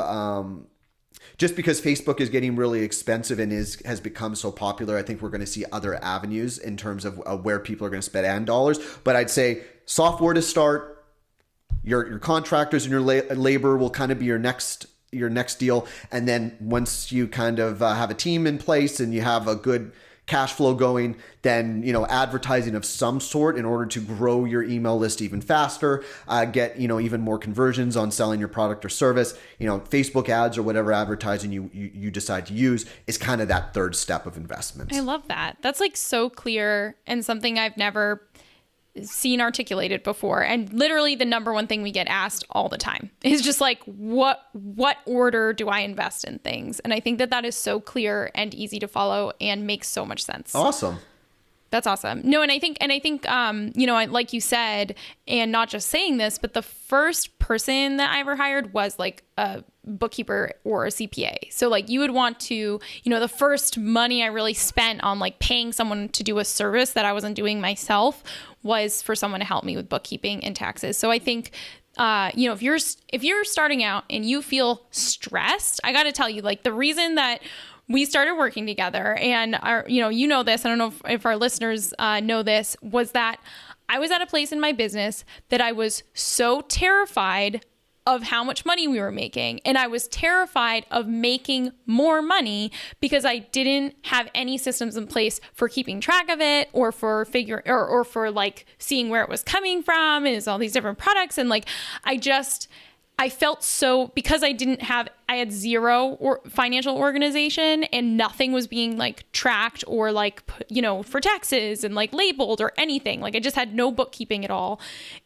just because Facebook is getting really expensive and has become so popular, I think we're going to see other avenues in terms of where people are going to spend ad dollars. But I'd say software to start, your contractors and your labor will kind of be your next deal. And then once you kind of have a team in place and you have a good cash flow going, then advertising of some sort in order to grow your email list even faster, get even more conversions on selling your product or service. Facebook ads or whatever advertising you decide to use is kind of that third step of investment. I love that. That's like so clear and something I've never seen articulated before. And literally the number one thing we get asked all the time is just like, what order do I invest in things? And I think that is so clear and easy to follow and makes so much sense. Awesome. That's awesome. No, and I think, like you said, and not just saying this, but the first person that I ever hired was like a bookkeeper or a CPA. So like you would want to, the first money I really spent on like paying someone to do a service that I wasn't doing myself was for someone to help me with bookkeeping and taxes. So I think, if you're starting out and you feel stressed, I got to tell you, like the reason that we started working together, and you know this, I don't know if our listeners know this, was that I was at a place in my business that I was so terrified of how much money we were making. And I was terrified of making more money because I didn't have any systems in place for keeping track of it, or for or for like seeing where it was coming from, and it's all these different products. And like, I felt so, because I had zero financial organization, and nothing was being like tracked or like, for taxes and like labeled or anything. Like, I just had no bookkeeping at all.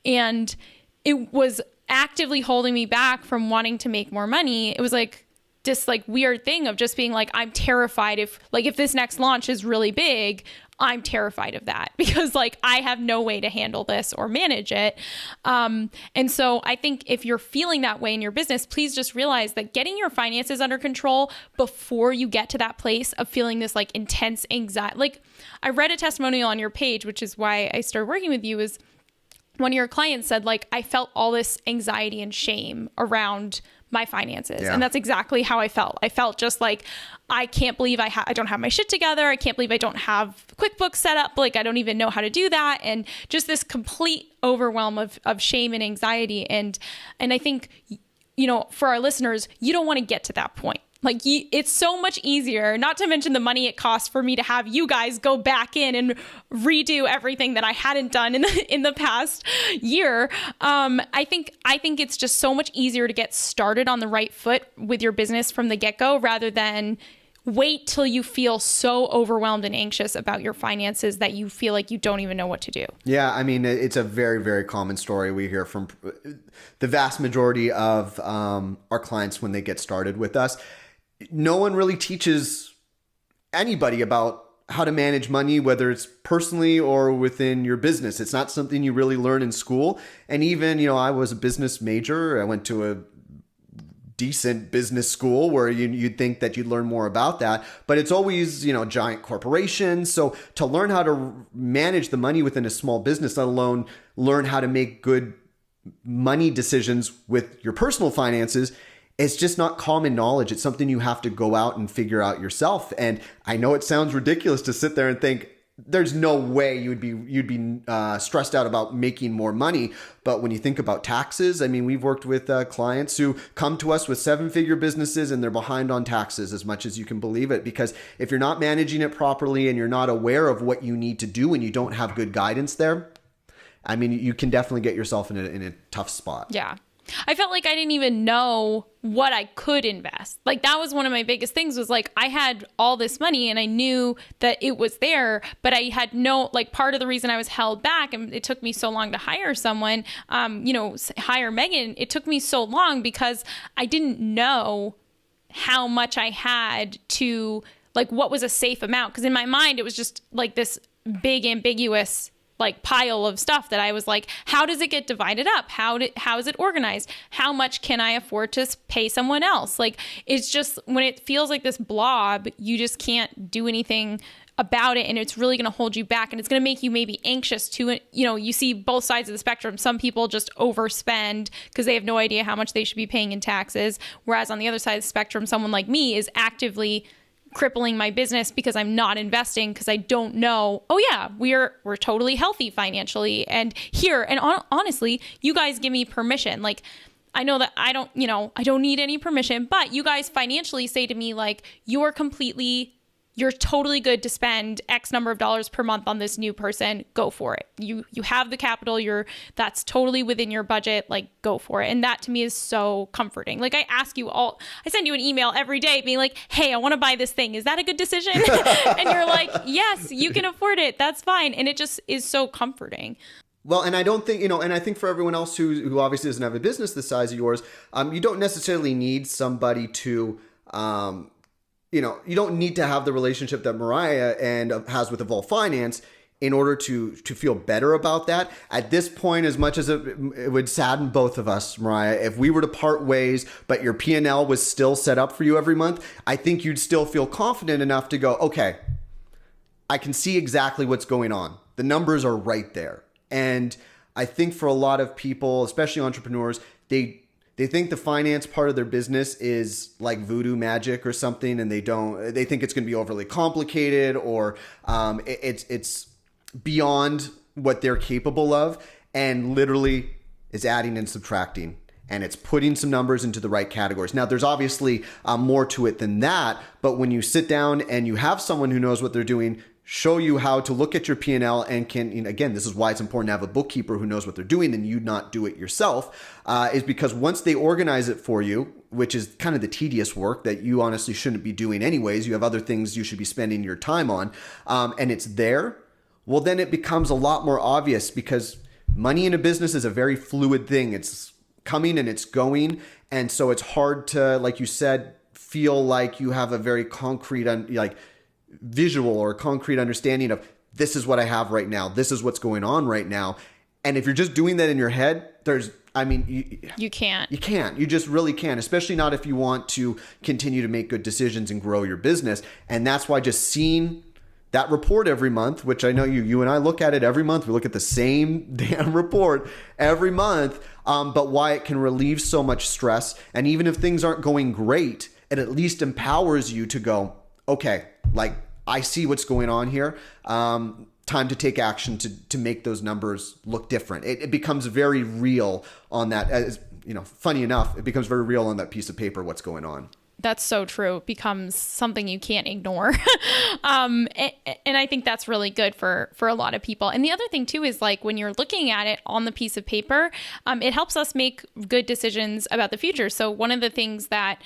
And it was actively holding me back from wanting to make more money. It was like this like weird thing of just being like, I'm terrified if this next launch is really big, I'm terrified of that because like I have no way to handle this or manage it. And so I think if you're feeling that way in your business, please just realize that getting your finances under control before you get to that place of feeling this like intense anxiety. Like, I read a testimonial on your page, which is why I started working with you, is one of your clients said, like, I felt all this anxiety and shame around my finances. Yeah. And that's exactly how I felt. I felt just like, I can't believe I don't have my shit together. I can't believe I don't have QuickBooks set up. Like, I don't even know how to do that. And just this complete overwhelm of shame and anxiety. And I think, for our listeners, you don't want to get to that point. Like, it's so much easier, not to mention the money it costs for me to have you guys go back in and redo everything that I hadn't done in the past year. I think it's just so much easier to get started on the right foot with your business from the get-go, rather than wait till you feel so overwhelmed and anxious about your finances that you feel like you don't even know what to do. Yeah, I mean, it's a very, very common story we hear from the vast majority of our clients when they get started with us. No one really teaches anybody about how to manage money, whether it's personally or within your business. It's not something you really learn in school. And even, I was a business major. I went to a decent business school where you'd think that you'd learn more about that, but it's always, giant corporations. So to learn how to manage the money within a small business, let alone learn how to make good money decisions with your personal finances, it's just not common knowledge. It's something you have to go out and figure out yourself. And I know it sounds ridiculous to sit there and think there's no way you'd be stressed out about making more money. But when you think about taxes, I mean, we've worked with clients who come to us with 7-figure businesses and they're behind on taxes, as much as you can believe it. Because if you're not managing it properly and you're not aware of what you need to do and you don't have good guidance there, I mean, you can definitely get yourself in a tough spot. Yeah. I felt like I didn't even know what I could invest. Like, that was one of my biggest things, was like, I had all this money and I knew that it was there, but I had no, like, part of the reason I was held back, and it took me so long to hire someone, hire Megan, it took me so long because I didn't know how much I had to, like, what was a safe amount. Because in my mind, it was just like this big ambiguous like pile of stuff that I was like, how does it get divided up? How is it organized? How much can I afford to pay someone else? Like, it's just, when it feels like this blob, you just can't do anything about it, and it's really going to hold you back, and it's going to make you maybe anxious to, you see both sides of the spectrum. Some people just overspend because they have no idea how much they should be paying in taxes, whereas on the other side of the spectrum, someone like me is actively crippling my business because I'm not investing, because I don't know, oh yeah, we're totally healthy financially. And honestly, you guys give me permission. Like, I know that I don't need any permission, but you guys financially say to me, like, you're totally good to spend X number of dollars per month on this new person. Go for it. You have the capital. That's totally within your budget. Like, go for it. And that to me is so comforting. Like, I send you an email every day being like, hey, I want to buy this thing. Is that a good decision? And you're like, yes, you can afford it. That's fine. And it just is so comforting. Well, and I don't think, and I think for everyone else who obviously doesn't have a business the size of yours, you don't necessarily need somebody to, you don't need to have the relationship that Mariah has with Evolve Finance in order to feel better about that. At this point, as much as it would sadden both of us, Mariah, if we were to part ways, but your P&L was still set up for you every month, I think you'd still feel confident enough to go, okay, I can see exactly what's going on. The numbers are right there. And I think for a lot of people, especially entrepreneurs, they they think the finance part of their business is like voodoo magic or something, and they think it's going to be overly complicated, or it's beyond what they're capable of, and literally is adding and subtracting, and it's putting some numbers into the right categories. Now, there's obviously more to it than that, but when you sit down and you have someone who knows what they're doing, show you how to look at your P&L and can, again, this is why it's important to have a bookkeeper who knows what they're doing and you not do it yourself, is because once they organize it for you, which is kind of the tedious work that you honestly shouldn't be doing anyways, you have other things you should be spending your time on, and it's there, well, then it becomes a lot more obvious, because money in a business is a very fluid thing. It's coming and it's going. And so it's hard to, like you said, feel like you have a very concrete, visual or concrete understanding of, this is what I have right now. This is what's going on right now. And if you're just doing that in your head, you can't. You just really can't, especially not if you want to continue to make good decisions and grow your business. And that's why just seeing that report every month, which I know you and I look at it every month. We look at the same damn report every month, but why it can relieve so much stress. And even if things aren't going great, it at least empowers you to go, okay, like, I see what's going on here. Time to take action to make those numbers look different. It becomes very real on that. As funny enough, it becomes very real on that piece of paper, what's going on. That's so true. It becomes something you can't ignore. And I think that's really good for a lot of people. And the other thing too is, like, when you're looking at it on the piece of paper, it helps us make good decisions about the future. So one of the things that,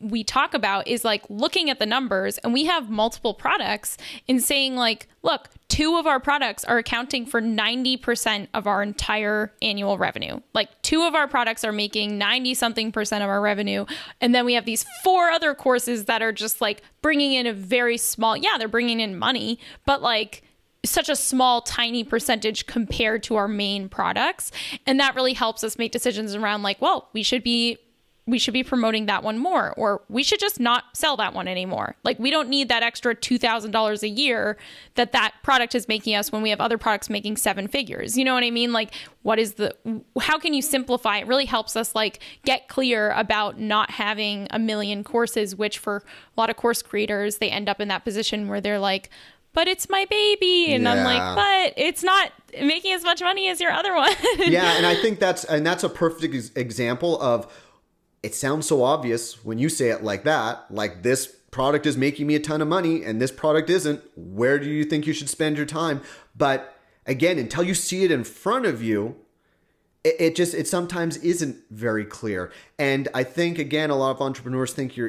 we talk about is, like, looking at the numbers, and we have multiple products, and saying, like, look, 2 of our products are accounting for 90% of our entire annual revenue. Like, 2 of our products are making 90 something percent of our revenue. And then we have these 4 other courses that are just, like, bringing in a very small, they're bringing in money, but, like, such a small, tiny percentage compared to our main products. And that really helps us make decisions around, like, well, we should be promoting that one more, or we should just not sell that one anymore. Like, we don't need that extra $2,000 a year that product is making us when we have other products making 7 figures. You know what I mean? Like, how can you simplify? It really helps us, like, get clear about not having a million courses, which for a lot of course creators, they end up in that position where they're like, but it's my baby. And I'm like, but it's not making as much money as your other one. Yeah. And I think that's a perfect example of, it sounds so obvious when you say it like that, like, this product is making me a ton of money and this product isn't. Where do you think you should spend your time? But again, until you see it in front of you, it sometimes isn't very clear. And I think, again, a lot of entrepreneurs think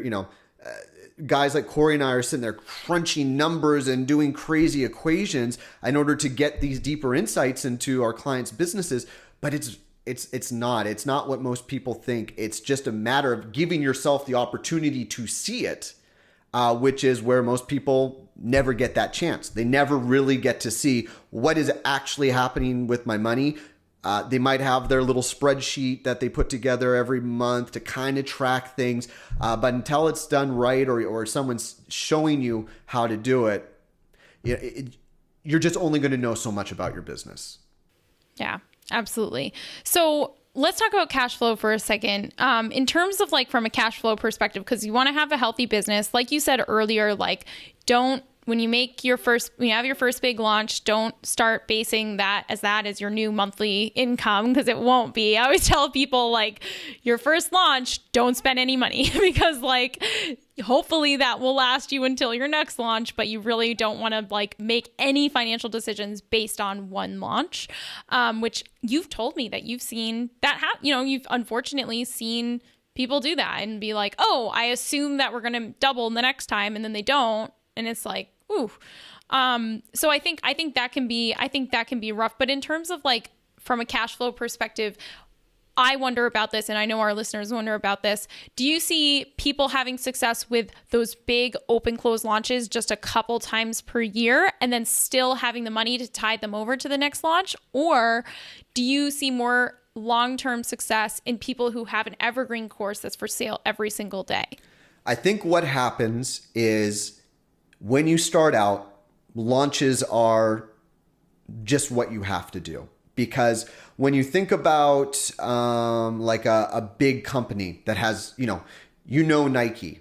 guys like Corey and I are sitting there crunching numbers and doing crazy equations in order to get these deeper insights into our clients' businesses. But it's not what most people think. It's just a matter of giving yourself the opportunity to see it, which is where most people never get that chance. They never really get to see what is actually happening with my money. They might have their little spreadsheet that they put together every month to kind of track things. But until it's done right, or someone's showing you how to do it, you're just only going to know so much about your business. Yeah. Absolutely. So let's talk about cash flow for a second. In terms of, like, from a cash flow perspective, because you want to have a healthy business, like you said earlier, like, when you have your first big launch, don't start basing that as your new monthly income, because it won't be. I always tell people, like, your first launch, don't spend any money because, like, hopefully that will last you until your next launch, but you really don't want to, like, make any financial decisions based on one launch, which you've told me that you've seen that you've unfortunately seen people do that and be like, oh, I assume that we're going to double the next time, and then they don't. And it's like, ooh. So I think that can be rough. But in terms of, like, from a cash flow perspective, I wonder about this, and I know our listeners wonder about this. Do you see people having success with those big open close launches just a couple times per year and then still having the money to tide them over to the next launch? Or do you see more long-term success in people who have an evergreen course that's for sale every single day? I think what happens is, when you start out, launches are just what you have to do, because when you think about like a big company that has, Nike,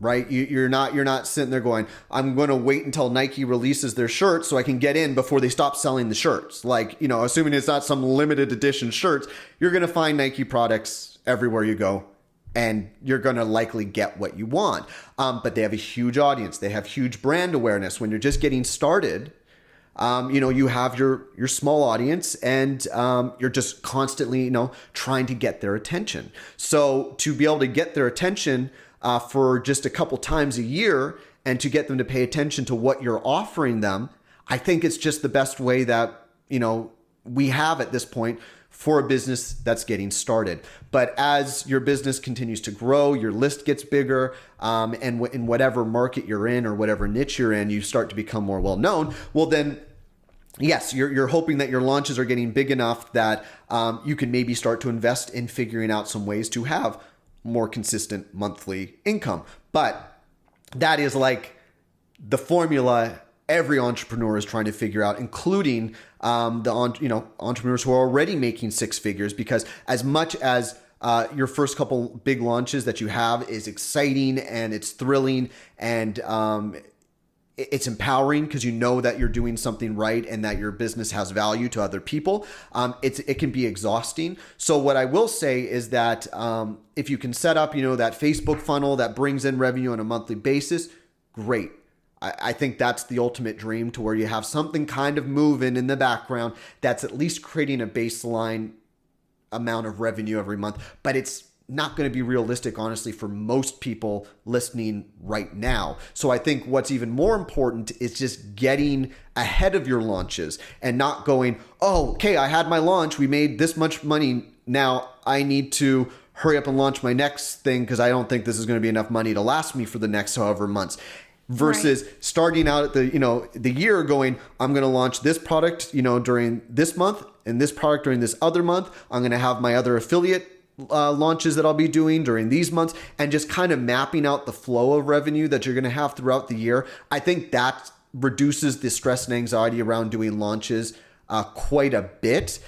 right? You're not sitting there going, I'm going to wait until Nike releases their shirts so I can get in before they stop selling the shirts. Like, assuming it's not some limited edition shirts, you're going to find Nike products everywhere you go, and you're going to likely get what you want. But they have a huge audience. They have huge brand awareness. When you're just getting started, you have your small audience, and you're just constantly, trying to get their attention. So to be able to get their attention for just a couple times a year, and to get them to pay attention to what you're offering them, I think it's just the best way that, we have at this point for a business that's getting started. But as your business continues to grow, your list gets bigger, and in whatever market you're in or whatever niche you're in, you start to become more well known. Well, then, yes, you're hoping that your launches are getting big enough that you can maybe start to invest in figuring out some ways to have more consistent monthly income. But that is like the formula every entrepreneur is trying to figure out, including entrepreneurs who are already making six figures, because as much as your first couple big launches that you have is exciting and it's thrilling and it's empowering because you know that you're doing something right and that your business has value to other people, it can be exhausting. So what I will say is that if you can set up, that Facebook funnel that brings in revenue on a monthly basis, great. I think that's the ultimate dream, to where you have something kind of moving in the background that's at least creating a baseline amount of revenue every month. But it's not going to be realistic, honestly, for most people listening right now. So I think what's even more important is just getting ahead of your launches and not going, oh, okay, I had my launch, we made this much money, now I need to hurry up and launch my next thing because I don't think this is going to be enough money to last me for the next however months. Versus starting out at the year going, I'm going to launch this product, during this month, and this product during this other month. I'm going to have my other affiliate launches that I'll be doing during these months, and just kind of mapping out the flow of revenue that you're going to have throughout the year. I think that reduces the stress and anxiety around doing launches quite a bit,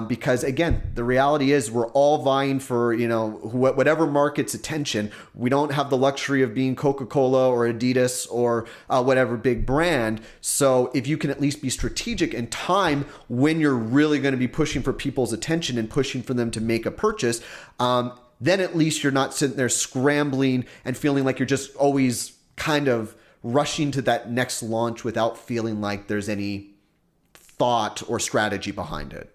because again, the reality is we're all vying for, whatever market's attention. We don't have the luxury of being Coca-Cola or Adidas or whatever big brand. So if you can at least be strategic in time when you're really going to be pushing for people's attention and pushing for them to make a purchase, then at least you're not sitting there scrambling and feeling like you're just always kind of rushing to that next launch without feeling like there's any thought or strategy behind it.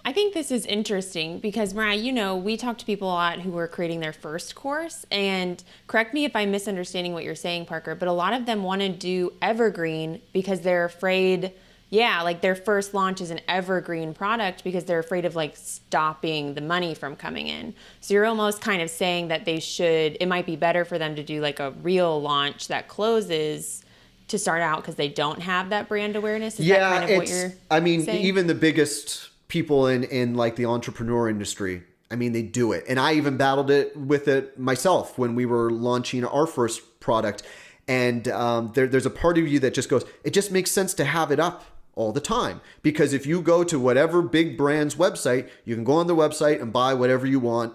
I think this is interesting because, Mariah, we talk to people a lot who are creating their first course, and correct me if I'm misunderstanding what you're saying, Parker, but a lot of them want to do evergreen because they're afraid, like their first launch is an evergreen product because they're afraid of like stopping the money from coming in. So you're almost kind of saying that it might be better for them to do like a real launch that closes to start out because they don't have that brand awareness? Is that kind of what you're saying? Even the biggest people in like the entrepreneur industry, they do it. And I even battled with it myself when we were launching our first product. And there's a part of you that just goes, it just makes sense to have it up all the time. Because if you go to whatever big brand's website, you can go on their website and buy whatever you want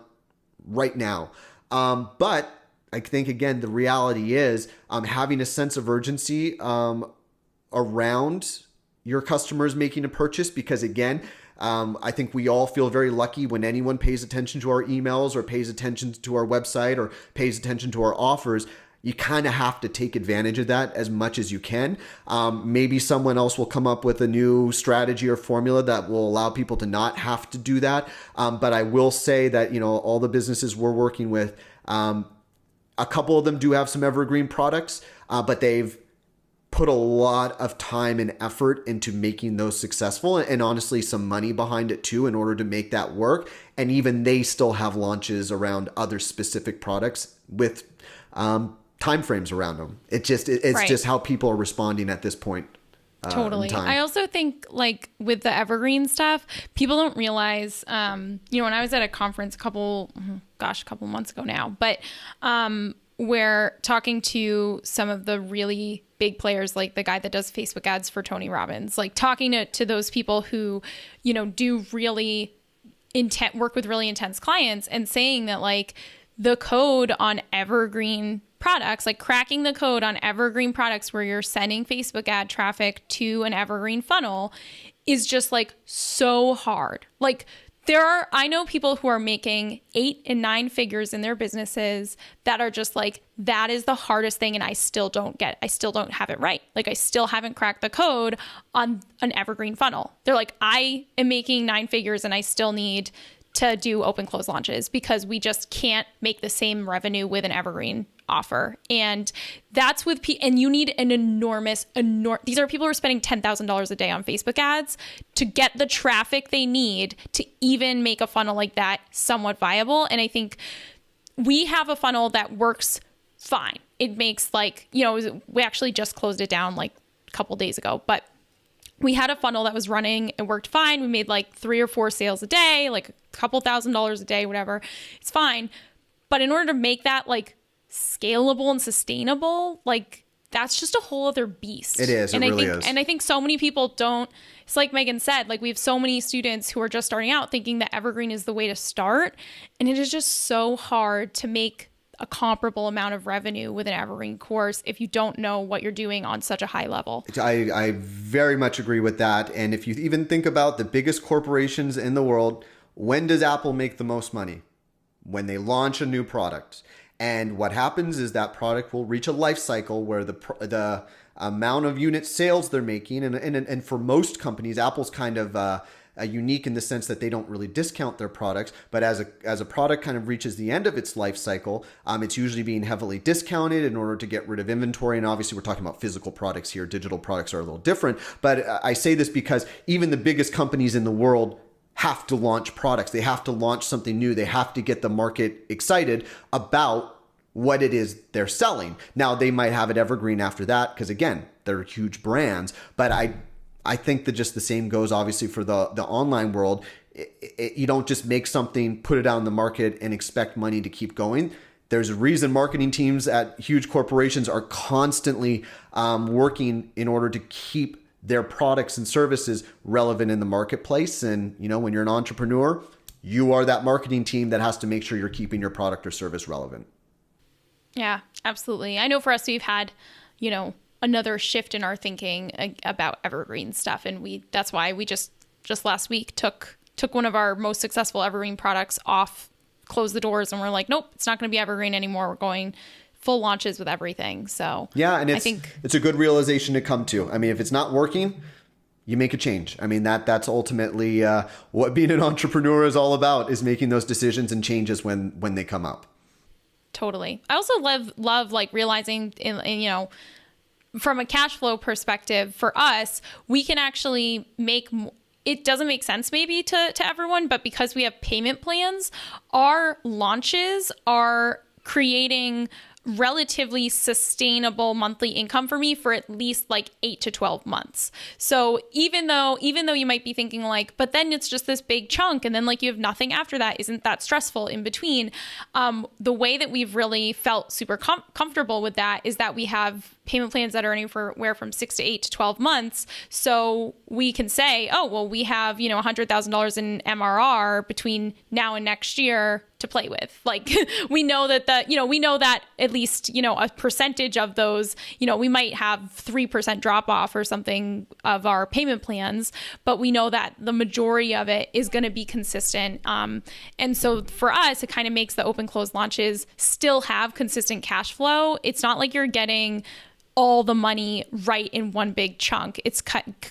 right now. But I think, again, the reality is having a sense of urgency around your customers making a purchase, because, again, I think we all feel very lucky when anyone pays attention to our emails or pays attention to our website or pays attention to our offers. You kind of have to take advantage of that as much as you can. Maybe someone else will come up with a new strategy or formula that will allow people to not have to do that. But I will say that, all the businesses we're working with, a couple of them do have some evergreen products, but they've put a lot of time and effort into making those successful, and honestly some money behind it too in order to make that work. And even they still have launches around other specific products with timeframes around them. It's just how people are responding at this point. Totally. I also think like with the evergreen stuff, people don't realize, when I was at a conference a couple months ago now, but where talking to some of the really big players, like the guy that does Facebook ads for Tony Robbins, like talking to those people who, do really work with really intense clients, and saying that like the code on Evergreen products, like cracking the code on Evergreen products where you're sending Facebook ad traffic to an Evergreen funnel is just like so hard. Like I know people who are making 8 and 9 figures in their businesses that are just like, that is the hardest thing. And I still don't have it right. Like I still haven't cracked the code on an Evergreen funnel. They're like, I am making 9 figures and I still need to do open close launches because we just can't make the same revenue with an Evergreen offer. And that's with and you need an enormous, these are people who are spending $10,000 a day on Facebook ads to get the traffic they need to even make a funnel like that somewhat viable. And I think we have a funnel that works fine. It makes like, we actually just closed it down like a couple days ago, but we had a funnel that was running. It worked fine. We made like 3 or 4 sales a day, like a couple $1,000s a day, whatever. It's fine. But in order to make that like scalable and sustainable, like that's just a whole other beast. It is. And it really is. And I think so many people don't, it's like Megan said, like we have so many students who are just starting out thinking that Evergreen is the way to start. And it is just so hard to make a comparable amount of revenue with an Evergreen course if you don't know what you're doing on such a high level. I very much agree with that. And if you even think about the biggest corporations in the world, when does Apple make the most money? When they launch a new product. And what happens is that product will reach a life cycle where the amount of unit sales they're making, and for most companies, Apple's kind of unique in the sense that they don't really discount their products, but as a product kind of reaches the end of its life cycle, it's usually being heavily discounted in order to get rid of inventory. And obviously we're talking about physical products here. Digital products are a little different, but I say this because even the biggest companies in the world have to launch products. They have to launch something new. They have to get the market excited about what it is they're selling. Now they might have it evergreen after that because again, they're huge brands, but I think that just the same goes obviously for the online world. You don't just make something, put it out in the market and expect money to keep going. There's a reason marketing teams at huge corporations are constantly working in order to keep their products and services relevant in the marketplace. And, when you're an entrepreneur, you are that marketing team that has to make sure you're keeping your product or service relevant. Yeah, absolutely. I know for us, we've had, another shift in our thinking about Evergreen stuff. And that's why we just last week took one of our most successful Evergreen products off, closed the doors, and we're like, nope, it's not going to be Evergreen anymore. We're going full launches with everything. So yeah, and it's a good realization to come to. I mean, if it's not working, you make a change. I mean, that's ultimately what being an entrepreneur is all about, is making those decisions and changes when they come up. Totally. I also love like realizing from a cash flow perspective for us, we can actually it doesn't make sense maybe to everyone, but because we have payment plans, our launches are creating relatively sustainable monthly income for me for at least like 8 to 12 months. So even though you might be thinking like, but then it's just this big chunk and then like you have nothing after that, isn't that stressful in between? The way that we've really felt super comfortable with that is that we have payment plans that are anywhere from 6 to 8 to 12 months. So we can say, oh, well, we have, $100,000 in MRR between now and next year to play with. Like we know that we know that at least, a percentage of those, we might have 3% drop off or something of our payment plans, but we know that the majority of it is going to be consistent. And so for us, it kind of makes the open close launches still have consistent cash flow. It's not like you're getting all the money right in one big chunk. It's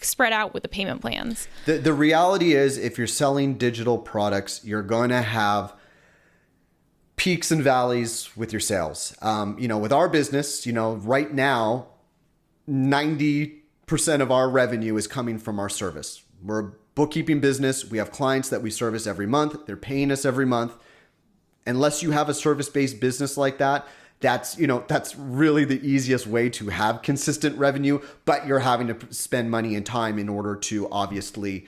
spread out with the payment plans. The reality is, if you're selling digital products, you're going to have peaks and valleys with your sales. With our business, right now, 90% of our revenue is coming from our service. We're a bookkeeping business. We have clients that we service every month. They're paying us every month. Unless you have a service-based business like that, that's really the easiest way to have consistent revenue, but you're having to spend money and time in order to obviously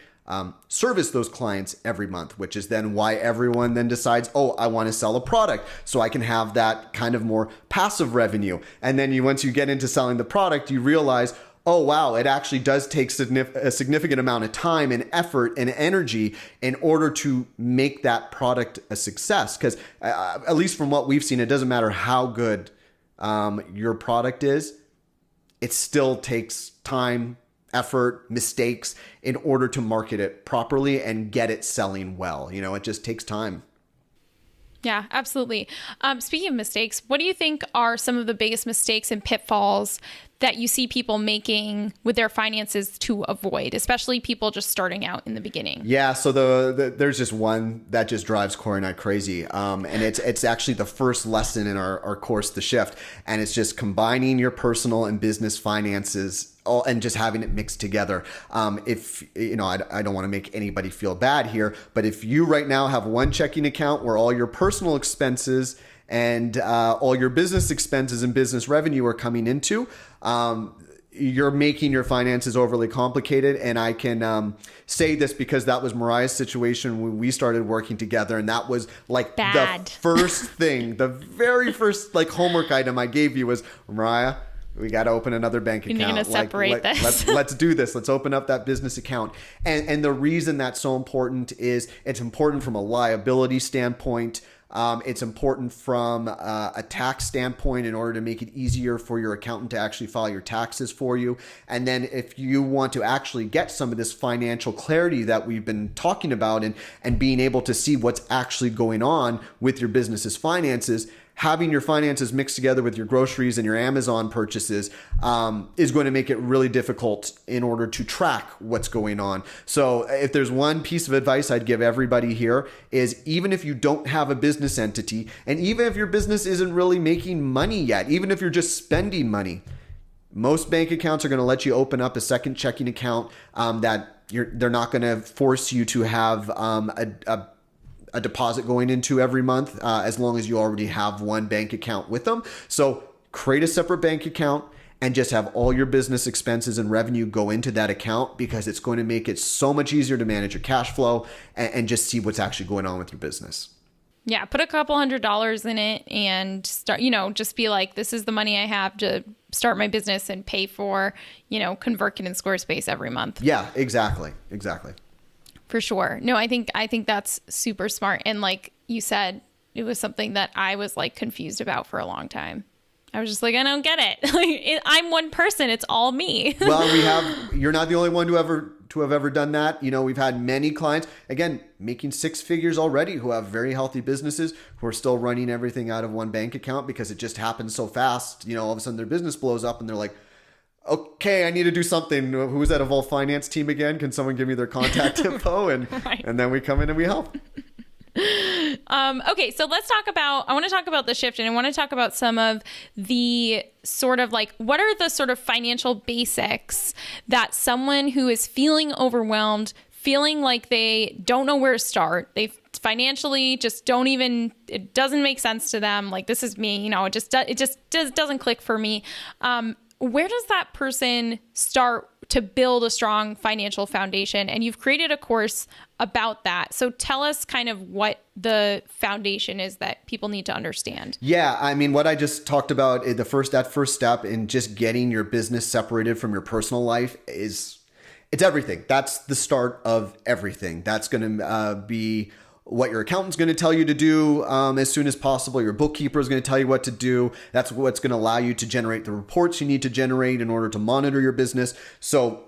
service those clients every month, which is then why everyone then decides, oh, I want to sell a product so I can have that kind of more passive revenue. And then once you get into selling the product, you realize, oh, wow, it actually does take a significant amount of time and effort and energy in order to make that product a success. Because at least from what we've seen, it doesn't matter how good your product is, it still takes time, effort, mistakes in order to market it properly and get it selling well. It just takes time. Yeah, absolutely. Speaking of mistakes, what do you think are some of the biggest mistakes and pitfalls that you see people making with their finances to avoid, especially people just starting out in the beginning? Yeah, so there's just one that just drives Corey and I crazy. And it's actually the first lesson in our course, The Shift. And it's just combining your personal and business finances and just having it mixed together. If I don't want to make anybody feel bad here, but if you right now have one checking account where all your personal expenses and all your business expenses and business revenue are coming into, you're making your finances overly complicated. And I can say this because that was Mariah's situation when we started working together. And that was like bad. The first thing, the very first homework item I gave you was, Mariah, we got to open another bank account. You're going to separate this. Let's do this. Let's open up that business account. And the reason that's so important is it's important from a liability standpoint. It's important from a tax standpoint in order to make it easier for your accountant to actually file your taxes for you. And then if you want to actually get some of this financial clarity that we've been talking about and being able to see what's actually going on with your business's finances, having your finances mixed together with your groceries and your Amazon purchases is going to make it really difficult in order to track what's going on. So if there's one piece of advice I'd give everybody here is, even if you don't have a business entity, and even if your business isn't really making money yet, even if you're just spending money, most bank accounts are going to let you open up a second checking account that they're not going to force you to have a deposit going into every month, as long as you already have one bank account with them. So create a separate bank account and just have all your business expenses and revenue go into that account, because it's going to make it so much easier to manage your cash flow and just see what's actually going on with your business. Yeah, put a couple $100s in it and start, just be like, this is the money I have to start my business and pay for, ConvertKit and Squarespace every month. Yeah, exactly. For sure. No, I think that's super smart. And like you said, it was something that I was confused about for a long time. I was just like, I don't get it. I'm one person. It's all me. Well, you're not the only one to have ever done that. We've had many clients, again, making six figures already, who have very healthy businesses, who are still running everything out of one bank account because it just happens so fast. All of a sudden their business blows up and they're like, okay, I need to do something. Who's that Evolve Finance team again? Can someone give me their contact info? And right. And then we come in and we help. Okay, so I want to talk about The Shift, and I want to talk about some of the sort of what are the sort of financial basics that someone who is feeling overwhelmed, feeling like they don't know where to start, they financially just it doesn't make sense to them. Like, this is me, it just doesn't click for me. Where does that person start to build a strong financial foundation? And you've created a course about that. So tell us kind of what the foundation is that people need to understand. Yeah, I mean, what I just talked about, that first step in just getting your business separated from your personal life it's everything. That's the start of everything. That's going to be what your accountant's going to tell you to do as soon as possible. Your bookkeeper is going to tell you what to do. That's what's going to allow you to generate the reports you need to generate in order to monitor your business. So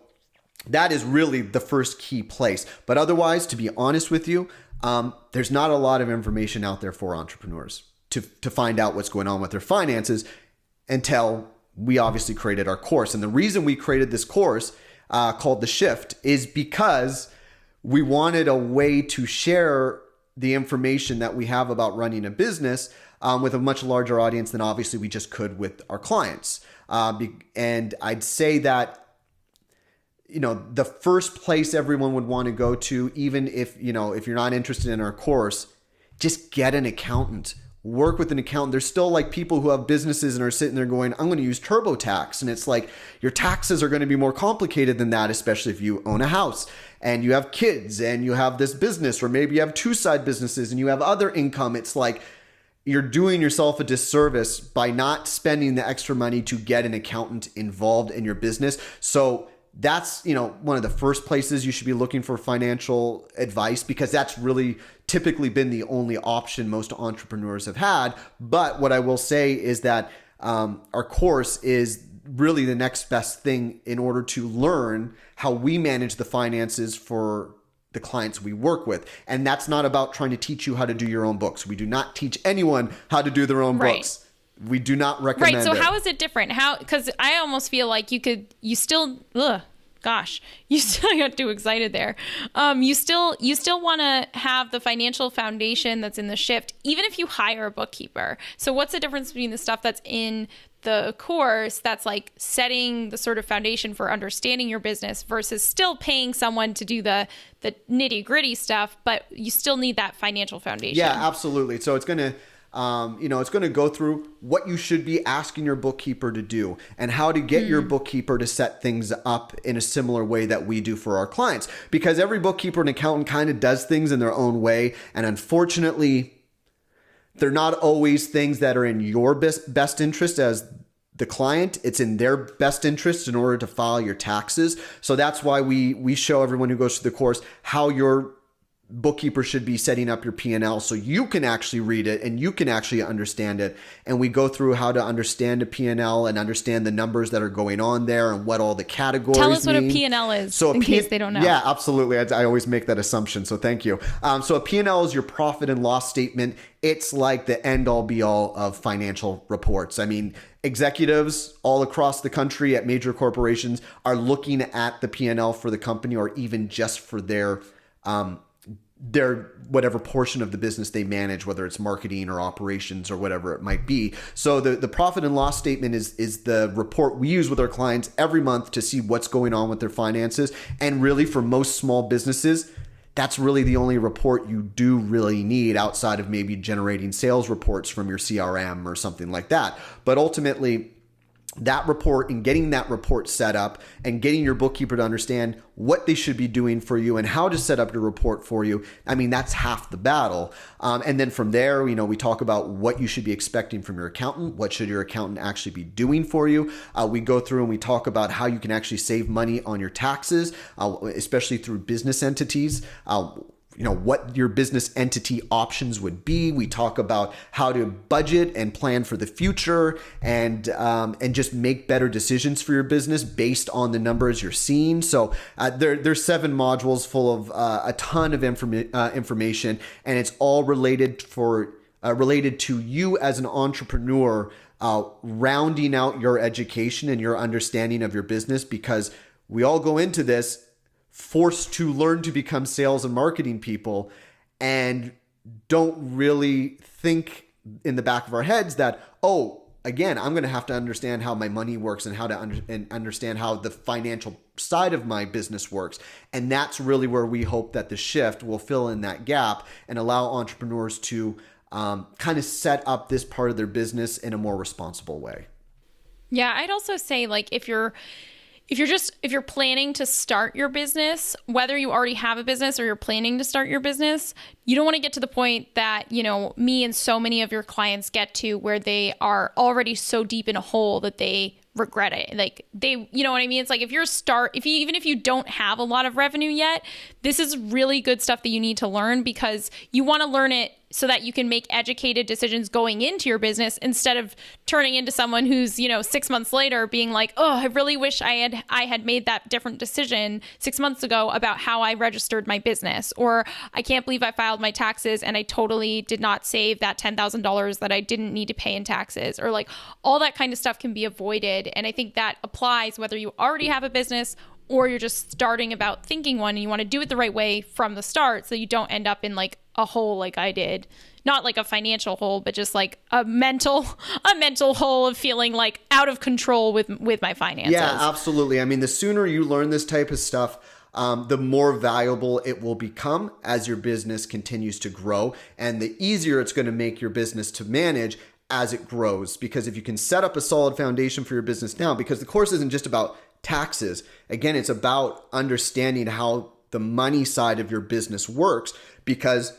that is really the first key place. But otherwise, to be honest with you, there's not a lot of information out there for entrepreneurs to find out what's going on with their finances until we obviously created our course. And the reason we created this course called The Shift is because we wanted a way to share the information that we have about running a business with a much larger audience than obviously we just could with our clients. And I'd say that, the first place everyone would want to go to, even if you're not interested in our course, just get an accountant. work with an accountant. There's still like people who have businesses and are sitting there going, I'm going to use TurboTax. And it's like your taxes are going to be more complicated than that, especially if you own a house and you have kids and you have this business, or maybe you have two side businesses and you have other income. It's like you're doing yourself a disservice by not spending the extra money to get an accountant involved in your business. So that's, one of the first places you should be looking for financial advice, because that's really typically been the only option most entrepreneurs have had. But what I will say is that our course is really the next best thing in order to learn how we manage the finances for the clients we work with. And that's not about trying to teach you how to do your own books. We do not teach anyone how to do their own books. We do not recommend it. Right. So how is it different? Because I almost feel like you still got too excited there. You still want to have the financial foundation that's in the shift, even if you hire a bookkeeper. So what's the difference between the stuff that's in the course that's like setting the sort of foundation for understanding your business versus still paying someone to do the nitty gritty stuff, but you still need that financial foundation? Yeah, absolutely. So it's going to it's going to go through what you should be asking your bookkeeper to do and how to get your bookkeeper to set things up in a similar way that we do for our clients. Because every bookkeeper and accountant kind of does things in their own way. And unfortunately, they're not always things that are in your best interest as the client. It's in their best interest in order to file your taxes. So that's why we show everyone who goes through the course how your bookkeeper should be setting up your P&L so you can actually read it and you can actually understand it. And we go through how to understand a P&L and understand the numbers that are going on there and what all the categories Tell us mean. What a P&L is, in case they don't know. Yeah, absolutely. I always make that assumption, so thank you. So a P&L is your profit and loss statement. It's like the end-all be-all of financial reports. I mean, executives all across the country at major corporations are looking at the P&L for the company, or even just for their whatever portion of the business they manage, whether it's marketing or operations or whatever it might be. So the profit and loss statement is the report we use with our clients every month to see what's going on with their finances. And really, for most small businesses, that's really the only report you do really need outside of maybe generating sales reports from your CRM or something like that. But ultimately, that report and getting that report set up and getting your bookkeeper to understand what they should be doing for you and how to set up your report for you, I mean, that's half the battle. And then from there, we talk about what you should be expecting from your accountant. What should your accountant actually be doing for you? We go through and we talk about how you can actually save money on your taxes, especially through business entities. What your business entity options would be. We talk about how to budget and plan for the future and just make better decisions for your business based on the numbers you're seeing. So there's 7 modules full of a ton of information, and it's all related to you as an entrepreneur, rounding out your education and your understanding of your business, because we all go into this forced to learn to become sales and marketing people and don't really think in the back of our heads that, again, I'm going to have to understand how my money works and how to understand how the financial side of my business works. And that's really where we hope that the shift will fill in that gap and allow entrepreneurs to kind of set up this part of their business in a more responsible way. Yeah, I'd also say, like, if you're planning to start your business, whether you already have a business or you're planning to start your business, you don't want to get to the point that, me and so many of your clients get to, where they are already so deep in a hole that they regret it. Like, you know what I mean? It's like, even if you don't have a lot of revenue yet, this is really good stuff that you need to learn, because you want to learn it so that you can make educated decisions going into your business, instead of turning into someone who's, 6 months later being like, I really wish I had made that different decision 6 months ago about how I registered my business, or I can't believe I filed my taxes and I totally did not save that $10,000 that I didn't need to pay in taxes, or like all that kind of stuff can be avoided. And I think that applies whether you already have a business or you're just starting about thinking one, and you want to do it the right way from the start, so you don't end up in like a hole like I did. Not like a financial hole, but just like a mental hole of feeling like out of control with my finances. Yeah, absolutely. I mean, the sooner you learn this type of stuff, the more valuable it will become as your business continues to grow, and the easier it's going to make your business to manage as it grows. Because if you can set up a solid foundation for your business now, because the course isn't just about taxes. Again, it's about understanding how the money side of your business works, because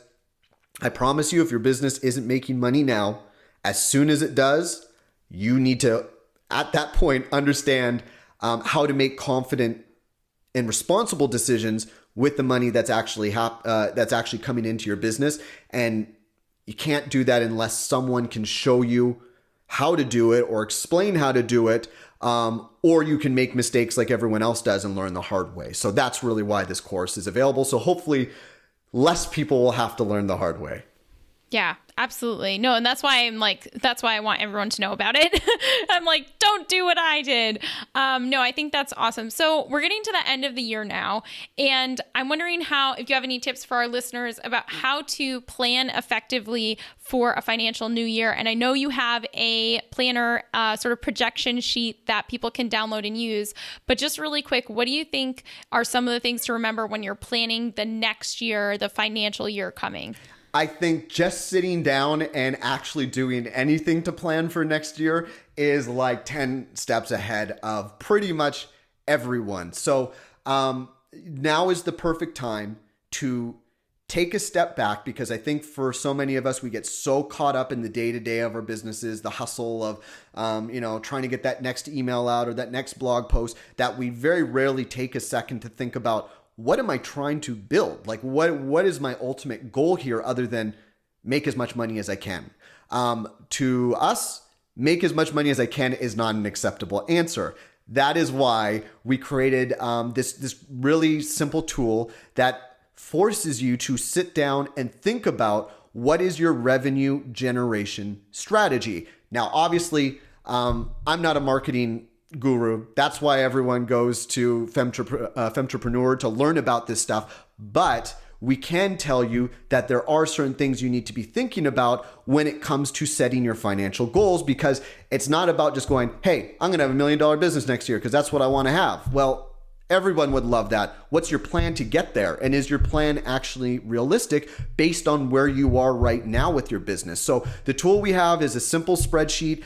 I promise you, if your business isn't making money now, as soon as it does, you need to, at that point, understand how to make confident and responsible decisions with the money that's actually coming into your business. And you can't do that unless someone can show you how to do it or explain how to do it, or you can make mistakes like everyone else does and learn the hard way. So that's really why this course is available. So hopefully less people will have to learn the hard way. Yeah, absolutely. No, and that's why that's why I want everyone to know about it. I'm like, don't do what I did. No, I think that's awesome. So we're getting to the end of the year now, and I'm wondering if you have any tips for our listeners about how to plan effectively for a financial new year. And I know you have a planner, sort of projection sheet that people can download and use, but just really quick, what do you think are some of the things to remember when you're planning the next year, the financial year coming? I think just sitting down and actually doing anything to plan for next year is like 10 steps ahead of pretty much everyone. So now is the perfect time to take a step back, because I think for so many of us, we get so caught up in the day-to-day of our businesses, the hustle of, trying to get that next email out or that next blog post, that we very rarely take a second to think about, what am I trying to build? Like, what is my ultimate goal here other than make as much money as I can? To us, make as much money as I can is not an acceptable answer. That is why we created this really simple tool that forces you to sit down and think about what is your revenue generation strategy. Now, obviously, I'm not a marketing guru. That's why everyone goes to Femtrepreneur to learn about this stuff. But we can tell you that there are certain things you need to be thinking about when it comes to setting your financial goals, because it's not about just going, hey, I'm going to have $1 million business next year because that's what I want to have. Well, everyone would love that. What's your plan to get there? And is your plan actually realistic based on where you are right now with your business? So the tool we have is a simple spreadsheet.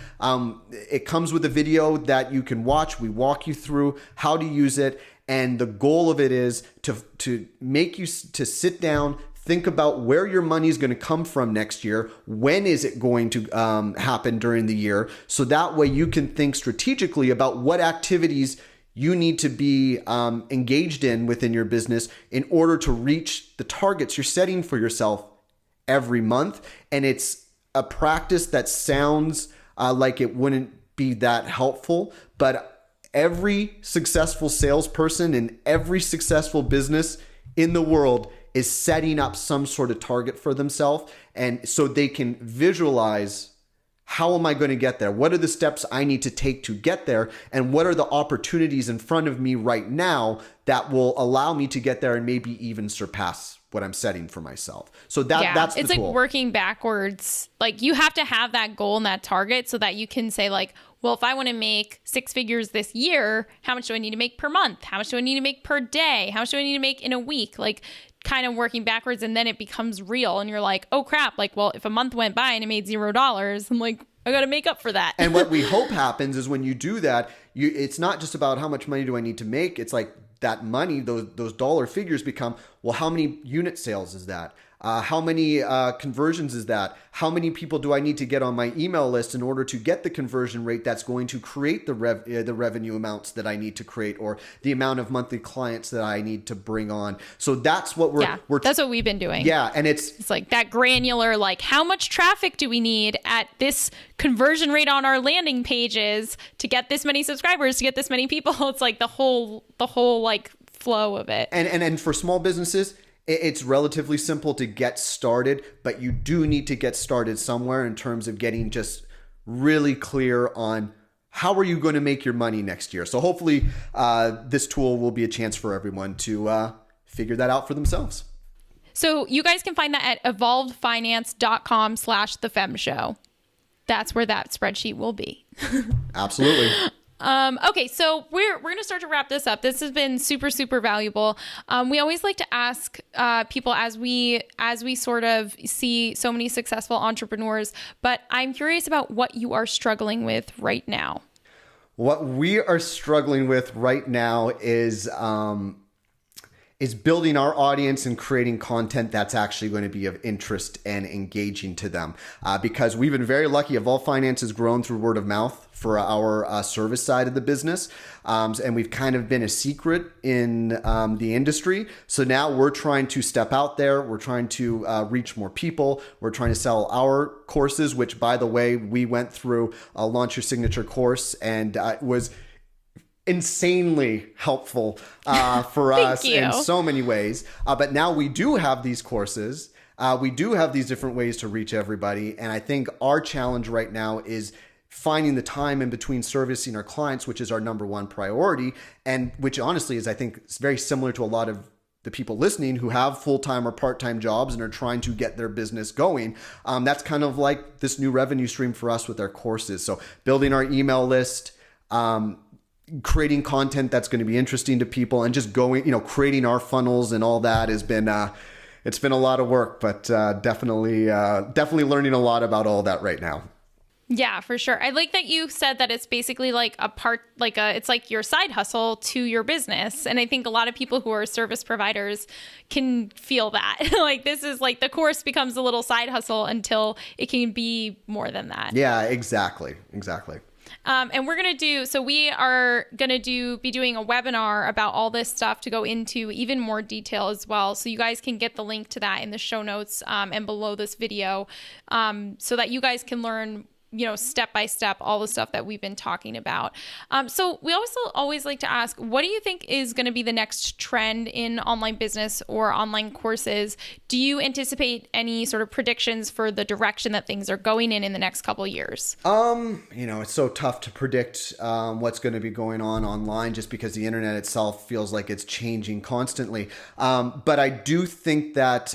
It comes with a video that you can watch. We walk you through how to use it. And the goal of it is to make you to sit down, think about where your money is going to come from next year. When is it going to happen during the year? So that way you can think strategically about what activities you need to be engaged in within your business in order to reach the targets you're setting for yourself every month. And it's a practice that sounds like it wouldn't be that helpful, but every successful salesperson in every successful business in the world is setting up some sort of target for themselves, and so they can visualize, how am I going to get there? What are the steps I need to take to get there? And what are the opportunities in front of me right now that will allow me to get there and maybe even surpass what I'm setting for myself? So that's the it's tool. Like working backwards. Like, you have to have that goal and that target so that you can say, like, well, if I want to make 6 figures this year, how much do I need to make per month? How much do I need to make per day? How much do I need to make in a week? Like, kind of working backwards, and then it becomes real, and you're like, oh crap, like, well, if a month went by and I made $0, I'm like, I got to make up for that. And what we hope happens is when you do that, it's not just about how much money do I need to make. It's like that money, those dollar figures become, well, how many unit sales is that? How many conversions is that? How many people do I need to get on my email list in order to get the conversion rate that's going to create the revenue amounts that I need to create, or the amount of monthly clients that I need to bring on? So that's what that's what we've been doing. Yeah, and it's like that granular, like, how much traffic do we need at this conversion rate on our landing pages to get this many subscribers, to get this many people? It's like the whole like flow of it. And for small businesses, it's relatively simple to get started, but you do need to get started somewhere in terms of getting just really clear on how are you going to make your money next year. So hopefully this tool will be a chance for everyone to figure that out for themselves. So you guys can find that at evolvedfinance.com/thefemshow. That's where that spreadsheet will be. Absolutely. Okay, so we're gonna start to wrap this up. This has been super, super valuable. We always like to ask people as we sort of see so many successful entrepreneurs, but I'm curious about what you are struggling with right now. What we are struggling with right now is building our audience and creating content that's actually going to be of interest and engaging to them. Because we've been very lucky. Evolve Finance has grown through word of mouth for our service side of the business. And we've kind of been a secret in the industry. So now we're trying to step out there. We're trying to reach more people. We're trying to sell our courses, which, by the way, we went through a Launch Your Signature course, and it was insanely helpful for us in so many ways. But now we do have these courses. We do have these different ways to reach everybody. And I think our challenge right now is finding the time in between servicing our clients, which is our number one priority. And which honestly is, I think, it's very similar to a lot of the people listening who have full-time or part-time jobs and are trying to get their business going. That's kind of like this new revenue stream for us with our courses. So building our email list, creating content that's going to be interesting to people, and just going, creating our funnels and all that has been, it's been a lot of work, but definitely learning a lot about all that right now. Yeah, for sure. I like that you said that it's basically like it's like your side hustle to your business. And I think a lot of people who are service providers can feel that. Like, this is like the course becomes a little side hustle until it can be more than that. Yeah, exactly. And we are going to be doing a webinar about all this stuff to go into even more detail as well. So you guys can get the link to that in the show notes and below this video, so that you guys can learn, step by step, all the stuff that we've been talking about. So we also always like to ask, what do you think is going to be the next trend in online business or online courses? Do you anticipate any sort of predictions for the direction that things are going in the next couple of years? It's so tough to predict what's going to be going on online, just because the internet itself feels like it's changing constantly. But I do think that,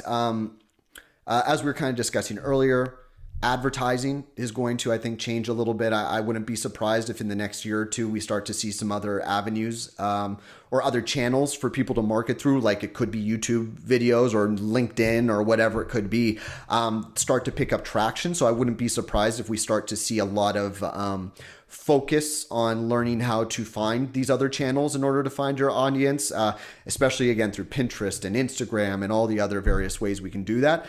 as we were kind of discussing earlier, advertising is going to, I think, change a little bit. I wouldn't be surprised if in the next year or two we start to see some other avenues or other channels for people to market through, like it could be YouTube videos or LinkedIn or whatever it could be, start to pick up traction. So I wouldn't be surprised if we start to see a lot of focus on learning how to find these other channels in order to find your audience, especially, again, through Pinterest and Instagram and all the other various ways we can do that.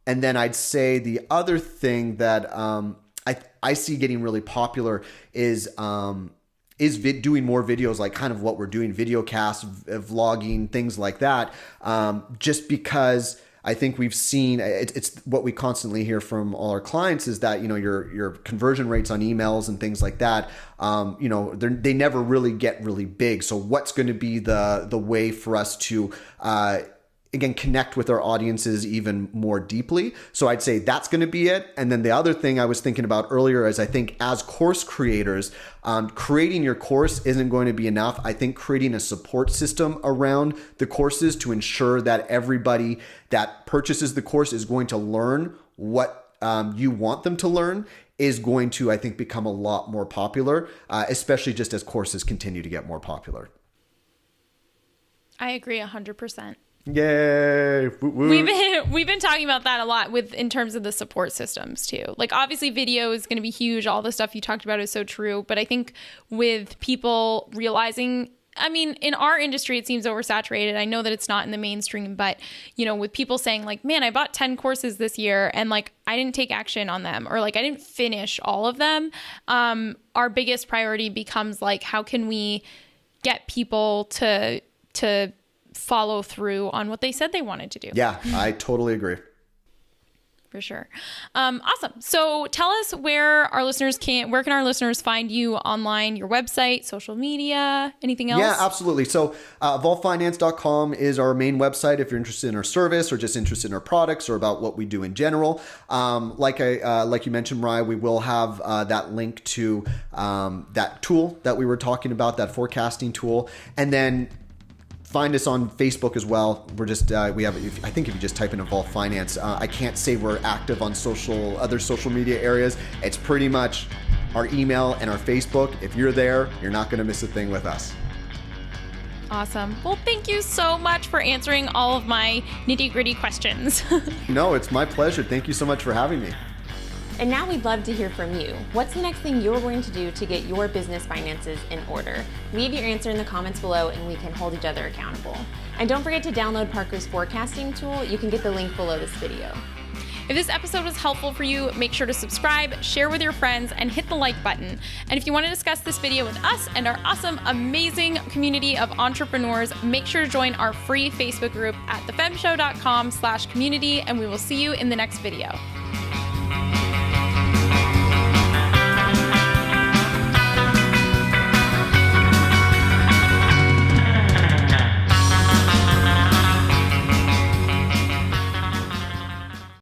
And then I'd say the other thing that I see getting really popular is doing more videos, like kind of what we're doing, video casts, vlogging, things like that. Just because I think we've seen, it's what we constantly hear from all our clients is that, your conversion rates on emails and things like that, they never really get really big. So what's going to be the way for us to, again, connect with our audiences even more deeply? So I'd say that's going to be it. And then the other thing I was thinking about earlier is, I think as course creators, creating your course isn't going to be enough. I think creating a support system around the courses to ensure that everybody that purchases the course is going to learn what you want them to learn is going to, I think, become a lot more popular, especially just as courses continue to get more popular. I agree 100%. Yay. We've been talking about that a lot in terms of the support systems too. Like, obviously video is going to be huge. All the stuff you talked about is so true. But I think with people realizing, in our industry, it seems oversaturated. I know that it's not in the mainstream, but with people saying like, man, I bought 10 courses this year and like, I didn't take action on them, or like, I didn't finish all of them. Our biggest priority becomes like, how can we get people to follow through on what they said they wanted to do. Yeah, I totally agree. For sure. Awesome. So tell us where can our listeners find you online, your website, social media, anything else? Yeah, absolutely. So evolvefinance.com is our main website if you're interested in our service or just interested in our products or about what we do in general. Like you mentioned, Mariah, we will have that link to that tool that we were talking about, that forecasting tool. And then find us on Facebook as well. We're just, I think if you just type in Evolve Finance, I can't say we're active on other social media areas. It's pretty much our email, and our Facebook. If you're there, you're not going to miss a thing with us. Awesome. Well, thank you so much for answering all of my nitty-gritty questions. No, it's my pleasure. Thank you so much for having me. And now we'd love to hear from you. What's the next thing you're going to do to get your business finances in order? Leave your answer in the comments below and we can hold each other accountable. And don't forget to download Parker's forecasting tool. You can get the link below this video. If this episode was helpful for you, make sure to subscribe, share with your friends, and hit the like button. And if you want to discuss this video with us and our awesome, amazing community of entrepreneurs, make sure to join our free Facebook group at thefemshow.com/community, and we will see you in the next video.